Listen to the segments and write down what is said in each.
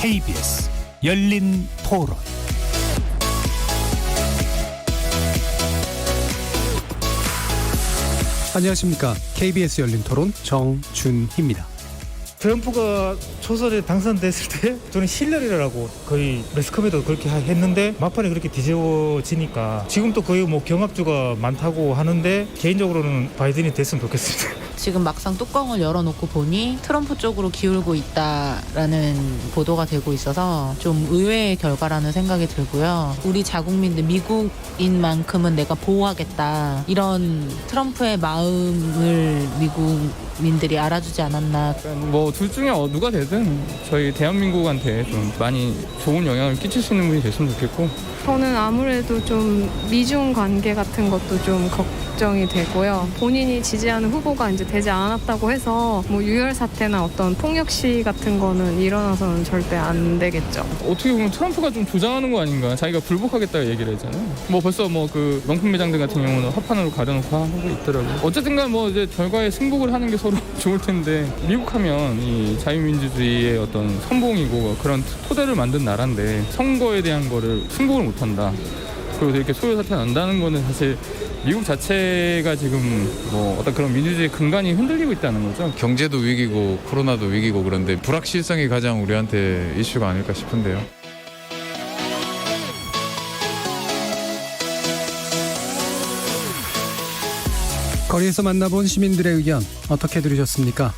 KBS 열린 토론. 안녕하십니까. KBS 열린 토론 정준희입니다. 트럼프가 초선에 당선됐을 때 저는 힐러리라고 거의 매스컴에도 그렇게 했는데 막판에 그렇게 뒤집어지니까 지금 또 거의 뭐 경합주가 많다고 하는데 개인적으로는 바이든이 됐으면 좋겠습니다. 지금 막상 뚜껑을 열어놓고 보니 트럼프 쪽으로 기울고 있다라는 보도가 되고 있어서 좀 의외의 결과라는 생각이 들고요. 우리 자국민들, 미국인만큼은 내가 보호하겠다, 이런 트럼프의 마음을 미국민들이 알아주지 않았나. 뭐 둘 중에 누가 되든 저희 대한민국한테 좀 많이 좋은 영향을 끼칠 수 있는 분이 됐으면 좋겠고. 저는 아무래도 좀 미중 관계 같은 것도 좀 걱정이 되고요. 본인이 지지하는 후보가 이제 되지 않았다고 해서 뭐 유혈 사태나 어떤 폭력 시 같은 거는 일어나서는 절대 안 되겠죠. 어떻게 보면 트럼프가 좀 조장하는 거 아닌가. 자기가 불복하겠다고 얘기를 했잖아요. 뭐 벌써 뭐 그 명품 매장들 같은 경우는 화판으로 가려놓고 하고 있더라고요. 어쨌든간 뭐 이제 결과에 승복을 하는 게 서로 좋을 텐데, 미국 하면 이 자유민주주의의 어떤 선봉이고 그런 토대를 만든 나라인데 선거에 대한 거를 승복을 못한다, 그리고 이렇게 소요 사태가 난다는 거는 사실 미국 자체가 지금 뭐 어떤 그런 민주주의 근간이 흔들리고 있다는 거죠. 경제도 위기고 코로나도 위기고 그런데 불확실성이 가장 우리한테 이슈가 아닐까 싶은데요. 거리에서 만나본 시민들의 의견 어떻게 들으셨습니까?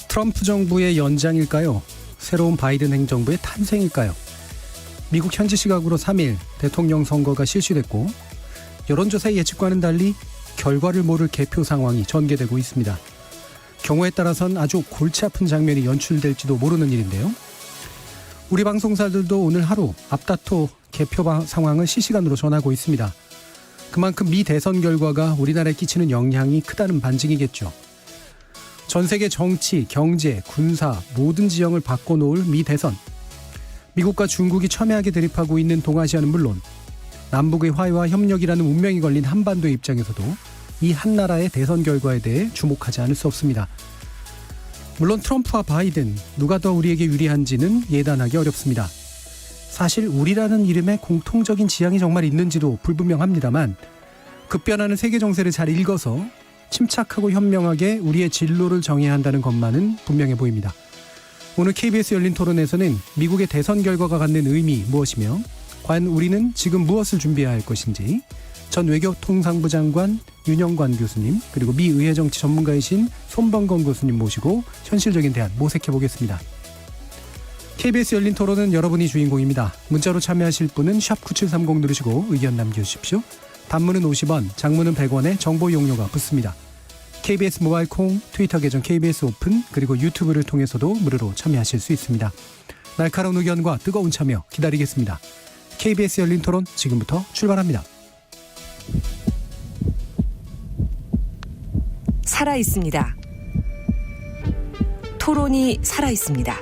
트럼프 정부의 연장일까요? 새로운 바이든 행정부의 탄생일까요? 미국 현지 시각으로 3일 대통령 선거가 실시됐고, 여론조사의 예측과는 달리 결과를 모를 개표 상황이 전개되고 있습니다. 경우에 따라선 아주 골치 아픈 장면이 연출될지도 모르는 일인데요. 우리 방송사들도 오늘 하루 앞다퉈 개표 상황을 실시간으로 전하고 있습니다. 그만큼 미 대선 결과가 우리나라에 끼치는 영향이 크다는 반증이겠죠. 전 세계 정치, 경제, 군사 모든 지형을 바꿔놓을 미 대선. 미국과 중국이 첨예하게 대립하고 있는 동아시아는 물론 남북의 화해와 협력이라는 운명이 걸린 한반도의 입장에서도 이 한 나라의 대선 결과에 대해 주목하지 않을 수 없습니다. 물론 트럼프와 바이든 누가 더 우리에게 유리한지는 예단하기 어렵습니다. 사실 우리라는 이름에 공통적인 지향이 정말 있는지도 불분명합니다만, 급변하는 세계 정세를 잘 읽어서 침착하고 현명하게 우리의 진로를 정해야 한다는 것만은 분명해 보입니다. 오늘 KBS 열린 토론에서는 미국의 대선 결과가 갖는 의미 무엇이며 과연 우리는 지금 무엇을 준비해야 할 것인지 전 외교통상부 장관 윤영관 교수님, 그리고 미 의회정치 전문가이신 손범건 교수님 모시고 현실적인 대안 모색해 보겠습니다. KBS 열린 토론은 여러분이 주인공입니다. 문자로 참여하실 분은 샵9730 누르시고 의견 남겨주십시오. 단문은 50원, 장문은 100원에 정보 용료가 붙습니다. KBS 모바일 콩, 트위터 계정 KBS 오픈, 그리고 유튜브를 통해서도 무료로 참여하실 수 있습니다. 날카로운 의견과 뜨거운 참여 기다리겠습니다. KBS 열린 토론 지금부터 출발합니다. 살아있습니다. 토론이 살아있습니다.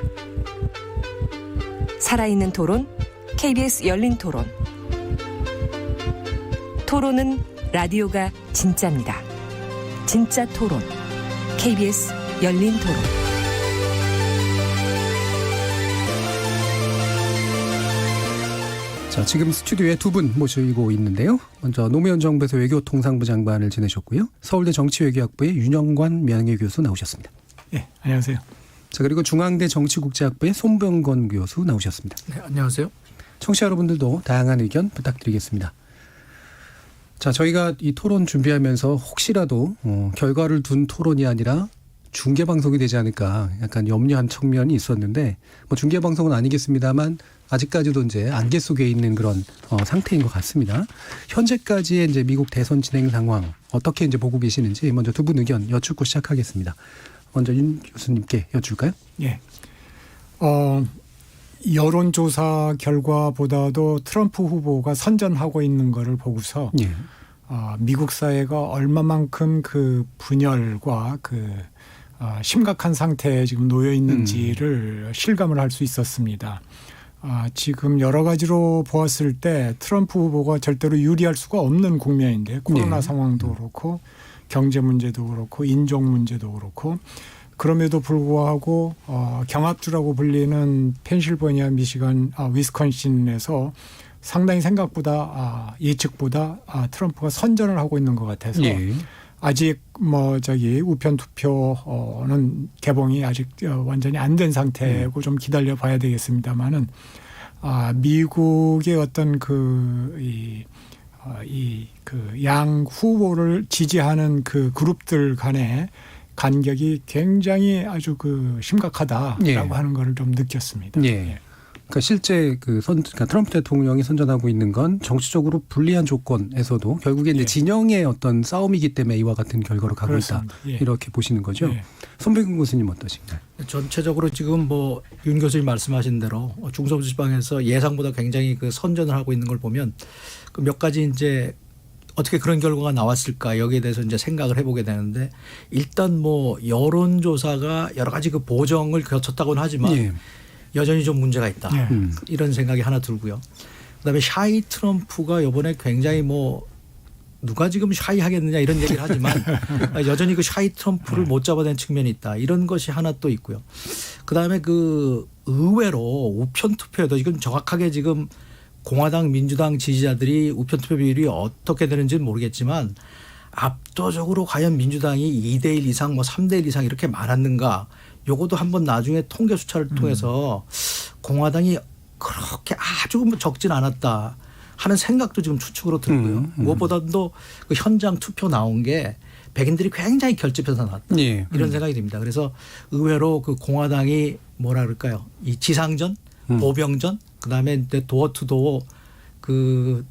살아있는 토론, KBS 열린 토론. 토론은 라디오가 진짜입니다. 진짜 토론, KBS 열린 토론. 자, 지금 스튜디오에 두 분 모시고 있는데요. 먼저 노무현 정부에서 외교통상부 장관을 지내셨고요. 서울대 정치외교학부의 윤영관 명예교수 나오셨습니다. 네, 안녕하세요. 자, 그리고 중앙대 정치국제학부의 손병건 교수 나오셨습니다. 네, 안녕하세요. 청취자 여러분들도 다양한 의견 부탁드리겠습니다. 자, 저희가 이 토론 준비하면서 혹시라도 결과를 둔 토론이 아니라 중계방송이 되지 않을까 약간 염려한 측면이 있었는데, 뭐 중계방송은 아니겠습니다만 아직까지도 이제 안개 속에 있는 그런 상태인 것 같습니다. 현재까지의 이제 미국 대선 진행 상황 어떻게 이제 보고 계시는지 먼저 두 분 의견 여쭙고 시작하겠습니다. 먼저 윤 교수님께 여쭐까요? 예. 여론조사 결과보다도 트럼프 후보가 선전하고 있는 거를 보고서 예. 미국 사회가 얼마만큼 그 분열과 심각한 상태에 지금 놓여 있는지를 실감을 할 수 있었습니다. 지금 여러 가지로 보았을 때 트럼프 후보가 절대로 유리할 수가 없는 국면인데, 코로나 상황도 그렇고 경제 문제도 그렇고 인종 문제도 그렇고, 그럼에도 불구하고 경합주라고 불리는 펜실베니아, 미시간, 위스콘신에서 상당히 생각보다 예측보다 트럼프가 선전을 하고 있는 것 같아서 예. 아직 우편 투표는 개봉이 아직 완전히 안 된 상태고 좀 기다려 봐야 되겠습니다만은 미국의 어떤 양 후보를 지지하는 그 그룹들 간의 간격이 굉장히 아주 심각하다라고 예. 하는 걸 좀 느꼈습니다. 예. 그러니까 실제 그러니까 트럼프 대통령이 선전하고 있는 건 정치적으로 불리한 조건에서도 결국에 이제 예. 진영의 어떤 싸움이기 때문에 이와 같은 결과로 가고 그렇습니다. 있다. 예. 이렇게 보시는 거죠. 예. 손백은 교수님 어떠신가요? 전체적으로 지금 윤 교수님 말씀하신 대로 중서부지방에서 예상보다 굉장히 선전을 하고 있는 걸 보면 몇 가지 이제 어떻게 그런 결과가 나왔을까 여기에 대해서 이제 생각을 해보게 되는데 일단 여론조사가 여러 가지 보정을 거쳤다고는 하지만 예. 여전히 좀 문제가 있다. 예. 이런 생각이 하나 들고요. 그다음에 샤이 트럼프가 이번에 굉장히 누가 지금 샤이 하겠느냐 이런 얘기를 하지만 여전히 그 샤이 트럼프를 못 잡아낸 측면이 있다. 이런 것이 하나 또 있고요. 그다음에 의외로 우편 투표에도 이건 정확하게 지금 공화당 민주당 지지자들이 우편 투표 비율이 어떻게 되는지는 모르겠지만 압도적으로 과연 민주당이 2대1 이상 3대1 이상 이렇게 많았는가 요것도 한번 나중에 통계 수차를 통해서 공화당이 그렇게 아주 적진 않았다 하는 생각도 지금 추측으로 들고요. 무엇보다도 그 현장 투표 나온 게 백인들이 굉장히 결집해서 나왔다. 예. 이런 생각이 듭니다. 그래서 의외로 공화당이 뭐라 그럴까요? 이 지상전, 보병전, 그다음에 도어 투 도어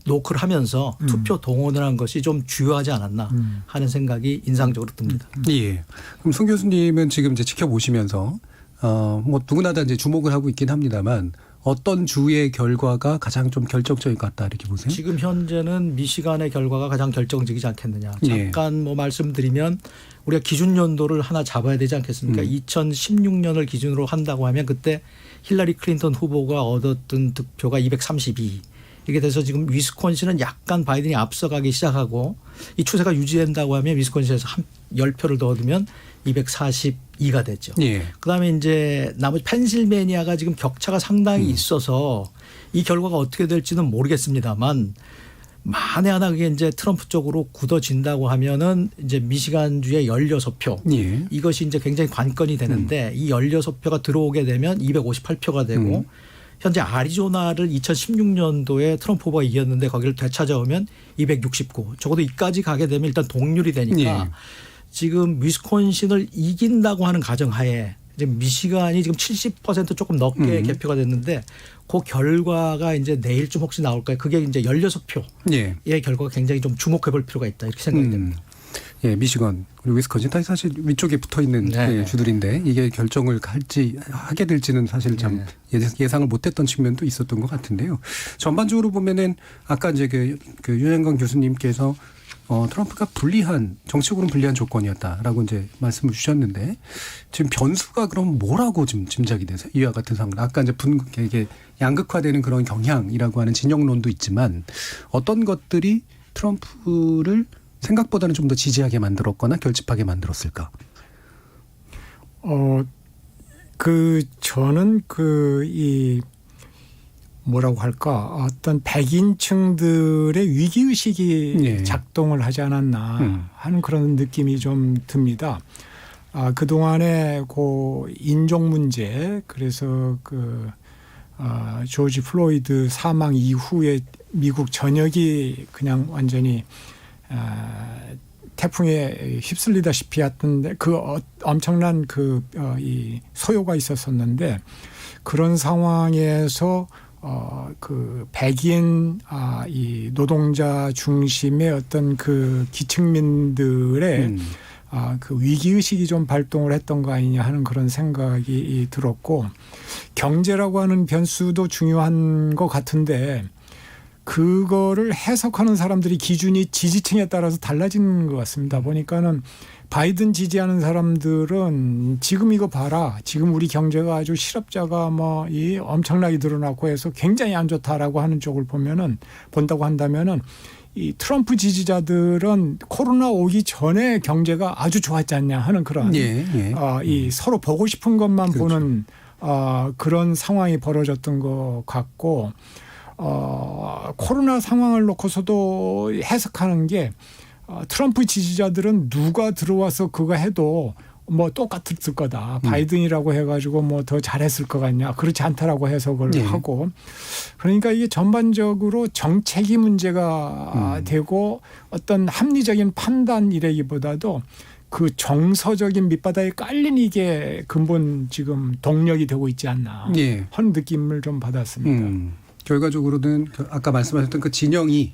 노크를 하면서 투표 동원을 한 것이 좀 주요하지 않았나 하는 생각이 인상적으로 듭니다. 예. 그럼 송 교수님은 지금 이제 지켜보시면서 누구나 다 이제 주목을 하고 있긴 합니다만 어떤 주의 결과가 가장 좀 결정적인 것 같다 이렇게 보세요? 지금 현재는 미시간의 결과가 가장 결정적이지 않겠느냐. 예. 잠깐 말씀드리면 우리가 기준 연도를 하나 잡아야 되지 않겠습니까? 2016년을 기준으로 한다고 하면 그때 힐러리 클린턴 후보가 얻었던 득표가 232. 이렇게 돼서 지금 위스콘신은 약간 바이든이 앞서가기 시작하고 이 추세가 유지된다고 하면 위스콘신에서 10표를 더 얻으면 242가 됐죠. 예. 그다음에 이제 나머지 펜실베니아가 지금 격차가 상당히 있어서 이 결과가 어떻게 될지는 모르겠습니다만 만에 하나 그게 이제 트럼프 쪽으로 굳어진다고 하면은 이제 미시간주의 16표 예. 이것이 이제 굉장히 관건이 되는데 이 16표가 들어오게 되면 258표가 되고 현재 아리조나를 2016년도에 트럼프 후보가 이겼는데 거기를 되찾아오면 269. 적어도 이까지 가게 되면 일단 동률이 되니까 예. 지금 위스콘신을 이긴다고 하는 가정하에 지금 미시간이 지금 70% 조금 넘게 개표가 됐는데 그 결과가 이제 내일쯤 혹시 나올까요? 그게 이제 16표의 예. 결과가 굉장히 좀 주목해 볼 필요가 있다 이렇게 생각이 됩니다. 예, 미시건 그리고 위스콘신 다 사실 위쪽에 붙어 있는 네. 주들인데 이게 결정을 하게 될지는 사실 참 예상을 못했던 측면도 있었던 것 같은데요. 전반적으로 보면은 아까 이제 그 윤영광 교수님께서 트럼프가 정치적으로는 불리한 조건이었다라고 이제 말씀을 주셨는데 지금 변수가 그럼 뭐라고 지금 짐작이 되세요? 이와 같은 상황. 아까 이제 이게 양극화되는 그런 경향이라고 하는 진영론도 있지만 어떤 것들이 트럼프를 생각보다는 좀 더 지지하게 만들었거나 결집하게 만들었을까? 저는 뭐라고 할까 어떤 백인층들의 위기의식이 작동을 하지 않았나 하는 그런 느낌이 좀 듭니다. 그동안에 인종 문제 그래서 조지 플로이드 사망 이후에 미국 전역이 그냥 완전히 태풍에 휩쓸리다시피 했던 엄청난 이 소요가 있었었는데 그런 상황에서 백인 이 노동자 중심의 어떤 기층민들의 위기 의식이 좀 발동을 했던 거 아니냐 하는 그런 생각이 들었고 경제라고 하는 변수도 중요한 것 같은데 그거를 해석하는 사람들이 기준이 지지층에 따라서 달라진 것 같습니다. 보니까는 바이든 지지하는 사람들은 지금 이거 봐라. 지금 우리 경제가 아주 실업자가 엄청나게 늘어나고 해서 굉장히 안 좋다라고 하는 쪽을 본다고 한다면은 이 트럼프 지지자들은 코로나 오기 전에 경제가 아주 좋았지 않냐 하는 그런 이 서로 보고 싶은 것만 보는 그런 상황이 벌어졌던 것 같고 코로나 상황을 놓고서도 해석하는 게 트럼프 지지자들은 누가 들어와서 그거 해도 뭐 똑같을 거다. 바이든이라고 해가지고 뭐 더 잘했을 것 같냐. 그렇지 않다라고 해석을 하고. 그러니까 이게 전반적으로 정책이 문제가 되고 어떤 합리적인 판단이라기보다도 그 정서적인 밑바닥에 깔린 이게 근본 지금 동력이 되고 있지 않나 하는 느낌을 좀 받았습니다. 결과적으로는 아까 말씀하셨던 그 진영이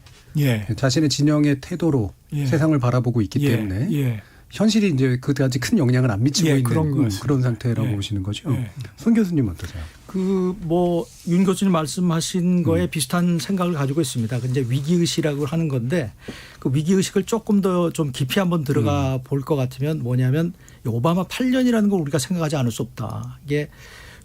자신의 진영의 태도로 세상을 바라보고 있기 때문에 현실이 이제 그다지 큰 영향을 안 미치고 있는 그런 상태라고 보시는 거죠. 손 교수님 어떠세요? 윤 교수님 말씀하신 거에 비슷한 생각을 가지고 있습니다. 이제 위기의식이라고 하는 건데 그 위기의식을 조금 더 좀 깊이 한번 들어가 볼 것 같으면 뭐냐면 오바마 8년이라는 걸 우리가 생각하지 않을 수 없다. 이게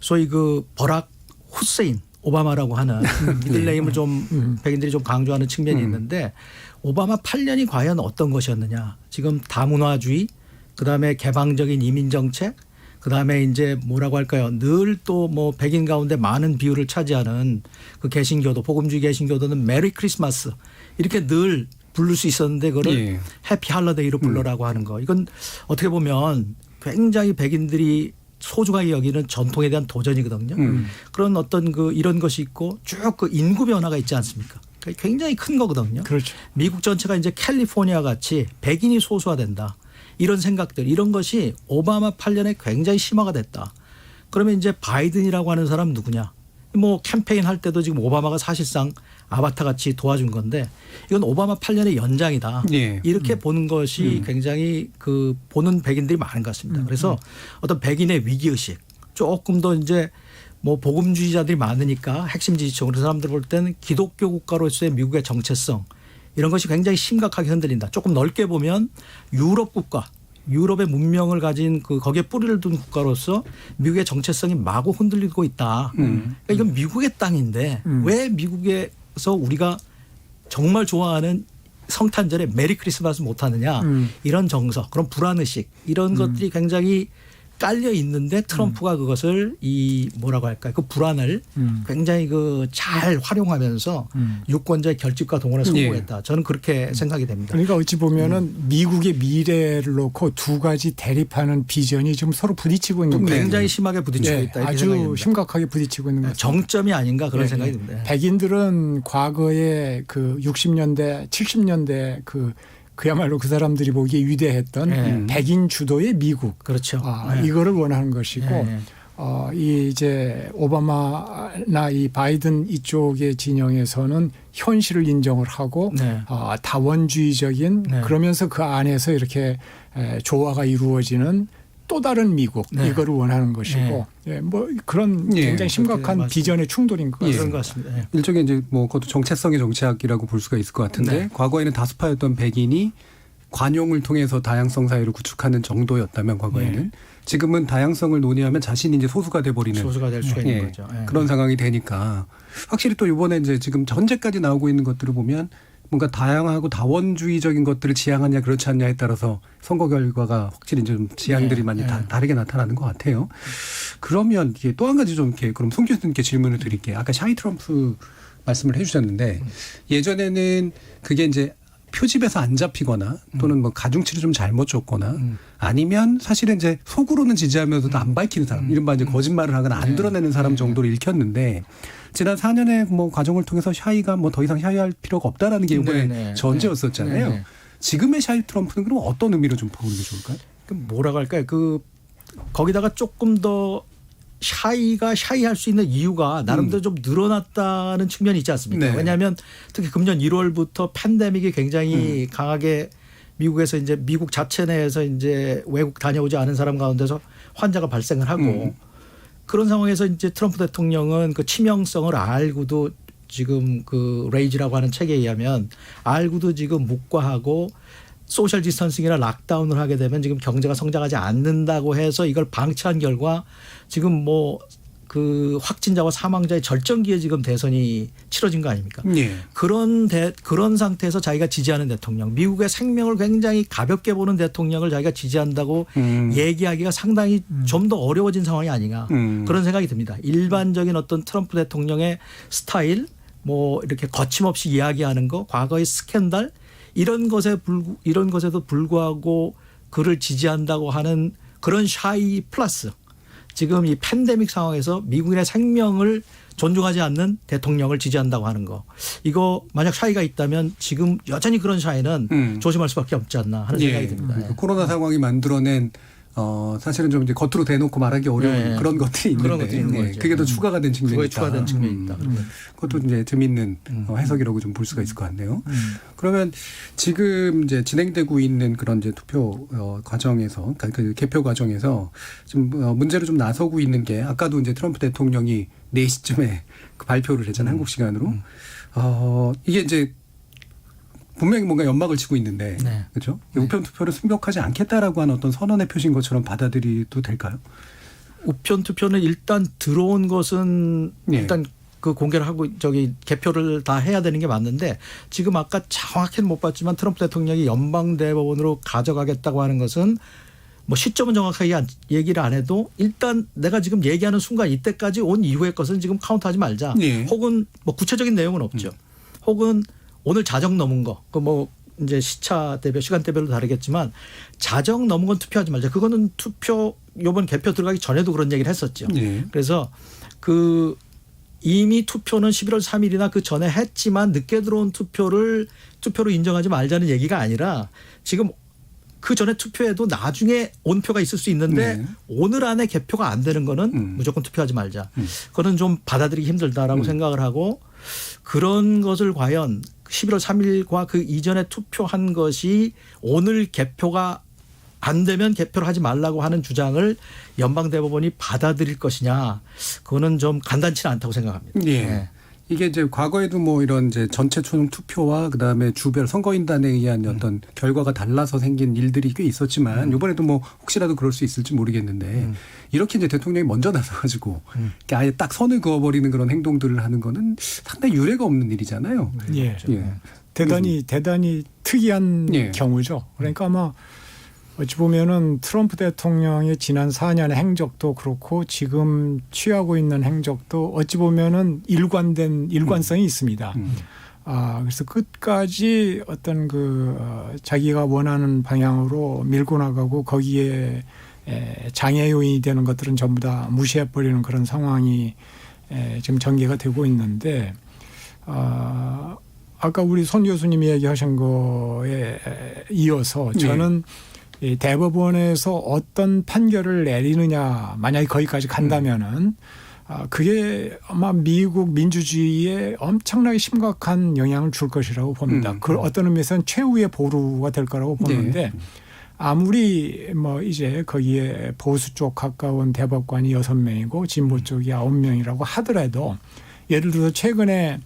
소위 그 버락 후세인 오바마라고 하는 미들네임을 좀 백인들이 좀 강조하는 측면이 있는데 오바마 8년이 과연 어떤 것이었느냐. 지금 다문화주의, 그다음에 개방적인 이민 정책, 그다음에 이제 뭐라고 할까요. 늘 또 뭐 백인 가운데 많은 비율을 차지하는 그 개신교도, 복음주의 개신교도는 메리 크리스마스 이렇게 늘 부를 수 있었는데 그거를 해피 할러데이로 불러라고 하는 거. 이건 어떻게 보면 굉장히 백인들이 소중하게 여기는 전통에 대한 도전이거든요. 그런 어떤 그 이런 것이 있고 쭉 그 인구 변화가 있지 않습니까? 굉장히 큰 거거든요. 그렇죠. 미국 전체가 이제 캘리포니아 같이 백인이 소수화된다. 이런 생각들 이런 것이 오바마 8년에 굉장히 심화가 됐다. 그러면 이제 바이든이라고 하는 사람 누구냐. 뭐 캠페인 할 때도 지금 오바마가 사실상 아바타 같이 도와준 건데 이건 오바마 8년의 연장이다. 이렇게 보는 것이 굉장히 그 보는 백인들이 많은 것 같습니다. 그래서 어떤 백인의 위기의식 조금 더 이제 뭐 복음주의자들이 많으니까 핵심 지지층 그런 사람들 볼 때는 기독교 국가로서의 미국의 정체성 이런 것이 굉장히 심각하게 흔들린다. 조금 넓게 보면 유럽 국가 유럽의 문명을 가진 그 거기에 뿌리를 둔 국가로서 미국의 정체성이 마구 흔들리고 있다. 그러니까 이건 미국의 땅인데 왜 미국에서 우리가 정말 좋아하는 성탄절에 메리 크리스마스 못하느냐 이런 정서 그런 불안의식 이런 것들이 굉장히 깔려 있는데 트럼프가 그것을 이 뭐라고 할까요? 그 불안을 굉장히 그 잘 활용하면서 유권자의 결집과 동원에 성공했다. 저는 그렇게 생각이 됩니다. 그러니까 어찌 보면은 미국의 미래를 놓고 두 가지 대립하는 비전이 지금 서로 부딪히고 있는 거예요. 굉장히 심하게 부딪히고 있다. 이렇게 아주 생각합니다. 심각하게 부딪히고 있는 것 같습니다. 정점이 아닌가 그런 생각이 듭니다. 백인들은 과거에 그 60년대, 70년대 그야말로 그 사람들이 보기에 위대했던 백인 주도의 미국. 그렇죠. 이거를 원하는 것이고 이 이제 오바마나 이 바이든 이쪽의 진영에서는 현실을 인정을 하고 다원주의적인 그러면서 그 안에서 이렇게 조화가 이루어지는 또 다른 미국 이거를 원하는 것이고 뭐 그런 굉장히 심각한 비전의 충돌인 것 같습니다. 그런 것 같습니다. 일종의 이제 뭐 그것도 정체성의 정치학이라고 볼 수가 있을 것 같은데 과거에는 다수파였던 백인이 관용을 통해서 다양성 사회를 구축하는 정도였다면 과거에는 지금은 다양성을 논의하면 자신이 이제 소수가 돼버리는 소수가 될 수가 있는 거죠. 그런 상황이 되니까 확실히 또 이번에 이제 지금 현재까지 나오고 있는 것들을 보면 뭔가 다양하고 다원주의적인 것들을 지향하냐 그렇지 않냐에 따라서 선거 결과가 확실히 좀 지향들이 많이 다르게 나타나는 것 같아요. 그러면 이게 또 한 가지 좀 이렇게 그럼 송 교수님께 질문을 드릴게요. 아까 샤이 트럼프 말씀을 해주셨는데 예전에는 그게 이제 표집에서 안 잡히거나 또는 뭐 가중치를 좀 잘못 줬거나 아니면 사실은 이제 속으로는 지지하면서도 안 밝히는 사람 이른바 이제 거짓말을 하거나 안 드러내는 사람 정도로 읽혔는데 지난 4년의 뭐 과정을 통해서 샤이가 뭐 더 이상 샤이할 필요가 없다라는 게 이번에 전제였었잖아요. 지금의 샤이 트럼프는 그럼 어떤 의미로 좀 보는 게 좋을까요? 뭐라고 할까요? 거기다가 조금 더 샤이가 샤이할 수 있는 이유가 나름대로 좀 늘어났다는 측면이 있지 않습니까? 왜냐하면 특히 금년 1월부터 팬데믹이 굉장히 강하게 미국에서 이제 미국 자체 내에서 이제 외국 다녀오지 않은 사람 가운데서 환자가 발생을 하고 그런 상황에서 이제 트럼프 대통령은 그 치명성을 알고도 지금 그 레이지라고 하는 책에 의하면 알고도 지금 묵과하고 소셜 디스턴싱이나 락다운을 하게 되면 지금 경제가 성장하지 않는다고 해서 이걸 방치한 결과 지금 뭐 그 확진자와 사망자의 절정기에 지금 대선이 치러진 거 아닙니까? 예. 그런 상태에서 자기가 지지하는 대통령, 미국의 생명을 굉장히 가볍게 보는 대통령을 자기가 지지한다고 얘기하기가 상당히 좀 더 어려워진 상황이 아닌가 그런 생각이 듭니다. 일반적인 어떤 트럼프 대통령의 스타일, 뭐 이렇게 거침없이 이야기하는 거, 과거의 스캔들 이런 것에도 불구하고 그를 지지한다고 하는 그런 샤이 플러스 지금 이 팬데믹 상황에서 미국인의 생명을 존중하지 않는 대통령을 지지한다고 하는 거. 이거 만약 샤이가 있다면 지금 여전히 그런 샤이는 조심할 수밖에 없지 않나 하는 생각이 듭니다. 그러니까 코로나 상황이 만들어낸 사실은 좀 이제 겉으로 대놓고 말하기 어려운 그런 것들이 있는데 그런 것들이 있는 거죠. 그게 더 추가가 된 측면이 그거에 있다. 추가된 측면이 있다. 그것도 이제 재미있는 해석이라고 좀 볼 수가 있을 것 같네요. 그러면 지금 이제 진행되고 있는 그런 이제 투표 과정에서, 그러니까 그 개표 과정에서 좀 문제로 좀 나서고 있는 게 아까도 이제 트럼프 대통령이 4시쯤에 그 발표를 했잖아요. 한국 시간으로. 이게 이제 분명히 뭔가 연막을 치고 있는데, 네. 그렇죠? 우편 투표를 승복하지 않겠다라고 하는 어떤 선언의 표시인 것처럼 받아들이도 될까요? 우편 투표는 일단 들어온 것은 예. 일단 그 공개를 하고 개표를 다 해야 되는 게 맞는데 지금 아까 정확히는 못 봤지만 트럼프 대통령이 연방대법원으로 가져가겠다고 하는 것은 뭐 시점은 정확하게 얘기를 안 해도 일단 내가 지금 얘기하는 순간 이때까지 온 이후의 것은 지금 카운트하지 말자. 예. 혹은 뭐 구체적인 내용은 없죠. 혹은 오늘 자정 넘은 거, 그 뭐 이제 시간대별로 다르겠지만 자정 넘은 건 투표하지 말자. 그거는 요번 개표 들어가기 전에도 그런 얘기를 했었죠. 예. 그래서 그 이미 투표는 11월 3일이나 그 전에 했지만 늦게 들어온 투표로 인정하지 말자는 얘기가 아니라 지금 그 전에 투표해도 나중에 온 표가 있을 수 있는데 오늘 안에 개표가 안 되는 거는 무조건 투표하지 말자. 그거는 좀 받아들이기 힘들다라고 생각을 하고 그런 것을 과연 11월 3일과 그 이전에 투표한 것이 오늘 개표가 안 되면 개표를 하지 말라고 하는 주장을 연방대법원이 받아들일 것이냐. 그거는 좀 간단치는 않다고 생각합니다. 예. 네. 이게 이제 과거에도 뭐 이런 이제 전체 총선 투표와 그다음에 주별 선거인단에 의한 어떤 결과가 달라서 생긴 일들이 꽤 있었지만 이번에도 뭐 혹시라도 그럴 수 있을지 모르겠는데 이렇게 이제 대통령이 먼저 나서가지고 이렇게 아예 딱 선을 그어버리는 그런 행동들을 하는 거는 상당히 유례가 없는 일이잖아요. 예. 예. 대단히 특이한 예. 경우죠. 그러니까 아마 어찌 보면은 트럼프 대통령의 지난 4년의 행적도 그렇고 지금 취하고 있는 행적도 어찌 보면은 일관성이 있습니다. 그래서 끝까지 어떤 자기가 원하는 방향으로 밀고 나가고 거기에 장애 요인이 되는 것들은 전부 다 무시해버리는 그런 상황이 지금 전개가 되고 있는데 아까 우리 손 교수님이 얘기하신 거에 이어서 저는 이 대법원에서 어떤 판결을 내리느냐 만약에 거기까지 간다면은 그게 아마 미국 민주주의에 엄청나게 심각한 영향을 줄 것이라고 봅니다. 그 어떤 의미에서는 최후의 보루가 될 거라고 보는데 아무리 뭐 이제 거기에 보수 쪽 가까운 대법관이 6명이고 진보 쪽이 9명이라고 하더라도 예를 들어서 최근에